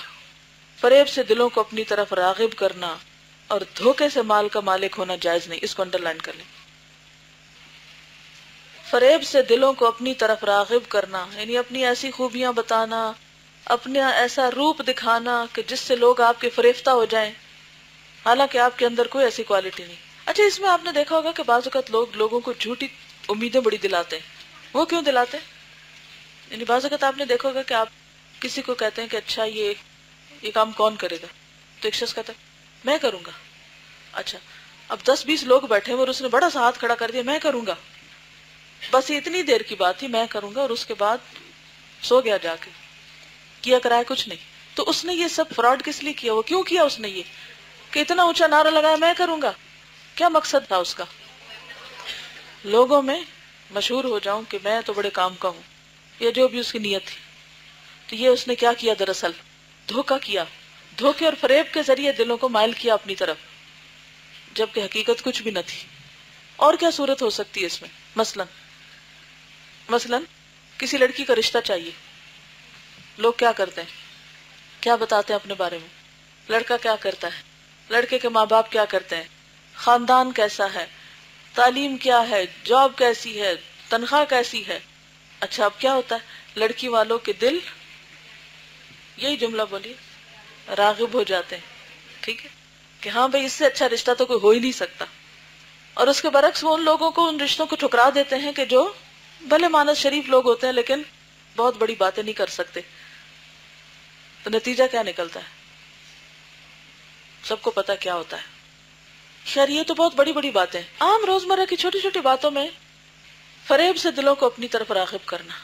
فریب سے دلوں کو اپنی طرف راغب کرنا اور دھوکے سے مال کا مالک ہونا جائز نہیں، اس کو انڈر لائن کر لیں۔ فریب سے دلوں کو اپنی طرف راغب کرنا یعنی اپنی ایسی خوبیاں بتانا، اپنا ایسا روپ دکھانا کہ جس سے لوگ آپ کے فریفتہ ہو جائیں، حالانکہ آپ کے اندر کوئی ایسی کوالٹی نہیں۔ اچھا، اس میں آپ نے دیکھا ہوگا کہ بعض اوقات لوگ لوگوں کو جھوٹی امیدیں بڑی دلاتے ہیں۔ وہ کیوں دلاتے ہیں؟ یعنی بعض اوقات آپ نے دیکھا ہوگا کہ آپ کسی کو کہتے ہیں کہ اچھا یہ کام کون کرے گا، تو ایک شخص کہتا ہے میں کروں گا۔ اچھا، اب 10-20 لوگ بیٹھے ہیں اور اس نے بڑا سا ہاتھ کھڑا کر دیا، میں کروں گا، بس اتنی دیر کی بات تھی، میں کروں گا، اور اس کے بعد سو گیا جا کے، کیا کرائے کچھ نہیں۔ تو اس نے یہ سب فراڈ کس لیے کیا؟ وہ کیوں کیا اس نے یہ کہ اتنا اونچا نعرہ لگایا میں کروں گا؟ کیا مقصد تھا اس کا؟ لوگوں میں مشہور ہو جاؤں کہ میں تو بڑے کام کا ہوں، یا جو بھی اس کی نیت تھی۔ تو یہ اس نے کیا کیا؟ دراصل دھوکا کیا، دھوکے اور فریب کے ذریعے دلوں کو مائل کیا اپنی طرف، جبکہ حقیقت کچھ بھی نہ تھی. اور کیا صورت ہو سکتی ہے اس میں؟ مثلا کسی لڑکی کا رشتہ چاہیے، لوگ کیا کرتے ہیں، کیا بتاتے ہیں اپنے بارے میں، لڑکا کیا کرتا ہے، لڑکے کے ماں باپ کیا کرتے ہیں، خاندان کیسا ہے، تعلیم کیا ہے، جاب کیسی ہے، تنخواہ کیسی ہے. اچھا اب کیا ہوتا ہے، لڑکی والوں کے دل، یہی جملہ بولیے، راغب ہو جاتے ہیں. ٹھیک ہے کہ ہاں بھئی اس سے اچھا رشتہ تو کوئی ہو ہی نہیں سکتا. اور اس کے برعکس وہ ان لوگوں کو، ان رشتوں کو ٹھکرا دیتے ہیں کہ جو بھلے مانس شریف لوگ ہوتے ہیں لیکن بہت بڑی باتیں نہیں کر سکتے. تو نتیجہ کیا نکلتا ہے؟ سب کو پتا کیا ہوتا ہے. خیر یہ تو بہت بڑی بڑی باتیں، عام روزمرہ کی چھوٹی چھوٹی باتوں میں فریب سے دلوں کو اپنی طرف راغب کرنا.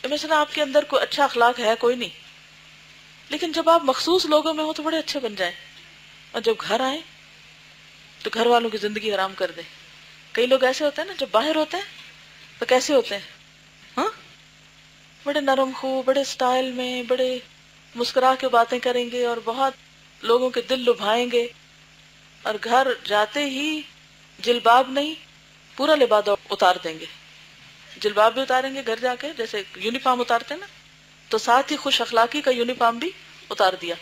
مثلا آپ کے اندر کوئی اچھا اخلاق ہے کوئی نہیں، لیکن جب آپ مخصوص لوگوں میں ہو تو بڑے اچھے بن جائیں، اور جب گھر آئیں تو گھر والوں کی زندگی حرام کر دیں. کئی لوگ ایسے ہوتے ہیں نا، جب باہر ہوتے ہیں تو کیسے ہوتے ہیں، ہاں بڑے نرم خو، بڑے سٹائل میں، بڑے مسکرا کے باتیں کریں گے اور بہت لوگوں کے دل لبھائیں گے، اور گھر جاتے ہی جلباب نہیں پورا لبادہ اتار دیں گے. جلباب بھی اتاریں گے گھر جا کے، جیسے یونیفارم اتارتے ہیں نا، تو ساتھ ہی خوش اخلاقی کا یونیفارم بھی اتار دیا.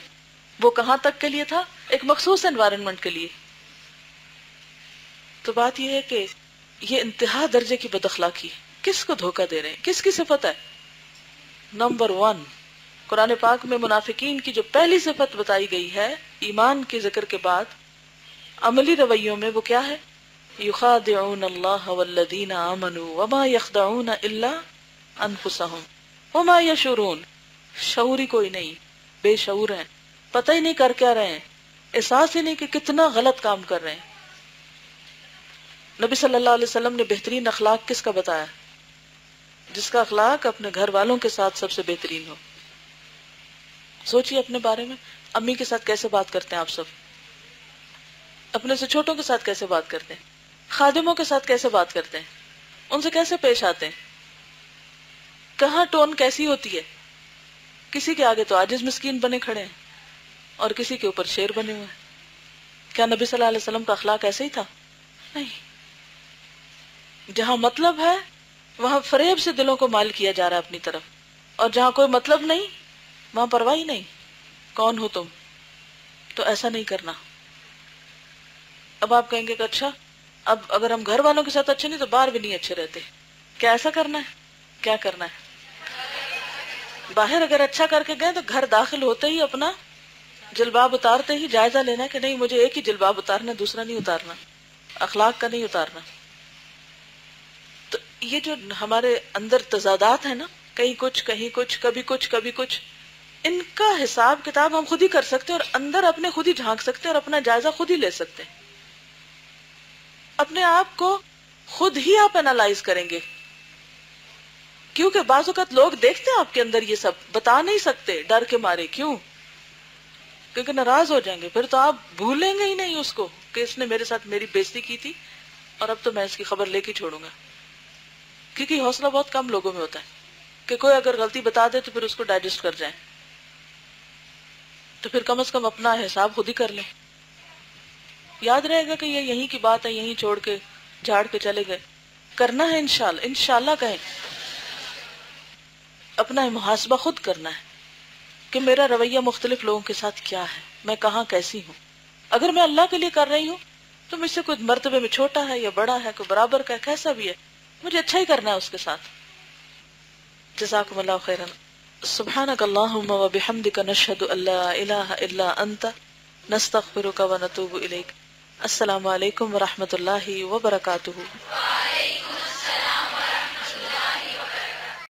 وہ کہاں تک کے لیے تھا؟ ایک مخصوص انوائرنمنٹ کے لیے. تو بات یہ ہے کہ یہ انتہا درجے کی بد اخلاقی ہے. کس کو دھوکہ دے رہے ہیں، کس کی صفت ہے؟ نمبر 1 قرآن پاک میں منافقین کی جو پہلی صفت بتائی گئی ہے ایمان کے ذکر کے بعد عملی رویوں میں، وہ کیا ہے؟ یخادعون اللہ والذین آمنوا وما یخدعون الا انفسهم وما یشعرون. شعوری کوئی نہیں، بے شعور ہیں، پتہ ہی نہیں کر کیا رہے ہیں، احساس ہی نہیں کہ کتنا غلط کام کر رہے ہیں. نبی صلی اللہ علیہ وسلم نے بہترین اخلاق کس کا بتایا؟ جس کا اخلاق اپنے گھر والوں کے ساتھ سب سے بہترین ہو. سوچئے اپنے بارے میں، امی کے ساتھ کیسے بات کرتے ہیں آپ سب، اپنے سے چھوٹوں کے ساتھ کیسے بات کرتے ہیں، خادموں کے ساتھ کیسے بات کرتے ہیں، ان سے کیسے پیش آتے ہیں، کہاں ٹون کیسی ہوتی ہے. کسی کے آگے تو عاجز مسکین بنے کھڑے ہیں اور کسی کے اوپر شیر بنے ہوئے ہیں. کیا نبی صلی اللہ علیہ وسلم کا اخلاق ایسے ہی تھا؟ نہیں. جہاں مطلب ہے وہاں فریب سے دلوں کو مائل کیا جا رہا ہے اپنی طرف، اور جہاں کوئی مطلب نہیں وہاں پرواہ ہی نہیں، کون ہو تم. تو ایسا نہیں کرنا. اب آپ کہیں گے کہ اچھا اب اگر ہم گھر والوں کے ساتھ اچھے نہیں تو باہر بھی نہیں اچھے رہتے، کیا ایسا کرنا ہے؟ کیا کرنا ہے؟ باہر اگر اچھا کر کے گئے تو گھر داخل ہوتے ہی اپنا جلباب اتارتے ہی جائزہ لینا کہ نہیں مجھے ایک ہی جلباب اتارنا، دوسرا نہیں اتارنا، اخلاق کا نہیں اتارنا. تو یہ جو ہمارے اندر تضادات ہیں نا، کہیں کچھ کہیں کچھ، کبھی کچھ کبھی کچھ، ان کا حساب کتاب ہم خود ہی کر سکتے ہیں، اور اندر اپنے خود ہی جھانک سکتے ہیں اور اپنا جائزہ خود ہی لے سکتے ہیں. اپنے آپ کو خود ہی آپ انالائز کریں گے، کیونکہ بعض اوقات لوگ دیکھتے ہیں آپ کے اندر یہ سب، بتا نہیں سکتے ڈر کے مارے. کیوں؟ کیونکہ ناراض ہو جائیں گے، پھر تو آپ بھولیں گے ہی نہیں اس کو کہ اس نے میرے ساتھ میری بےزتی کی تھی اور اب تو میں اس کی خبر لے کے چھوڑوں گا. کیونکہ یہ حوصلہ بہت کم لوگوں میں ہوتا ہے کہ کوئی اگر غلطی بتا دے تو پھر اس کو ڈائجسٹ کر جائیں. تو پھر کم از کم اپنا حساب خود ہی کر لیں. یاد رہے گا کہ یہ یہیں کی بات ہے، یہیں چھوڑ کے جھاڑ کے چلے گئے. کرنا ہے انشاءاللہ، انشاءاللہ کہیں. اپنا محاسبہ خود کرنا ہے کہ میرا رویہ مختلف لوگوں کے ساتھ کیا ہے، میں کہاں کیسی ہوں. اگر میں اللہ کے لیے کر رہی ہوں تو مجھ سے کوئی مرتبے میں چھوٹا ہے یا بڑا ہے، کوئی برابر کا ہے، کیسا بھی ہے، مجھے اچھا ہی کرنا ہے اس کے ساتھ. جزاکم اللہ خیرا. سبحانک اللہم و بحمدک نشہد ان لا الہ الا انت نستغفرک و نتوب الیک. السلام علیکم ورحمۃ اللہ وبرکاتہ.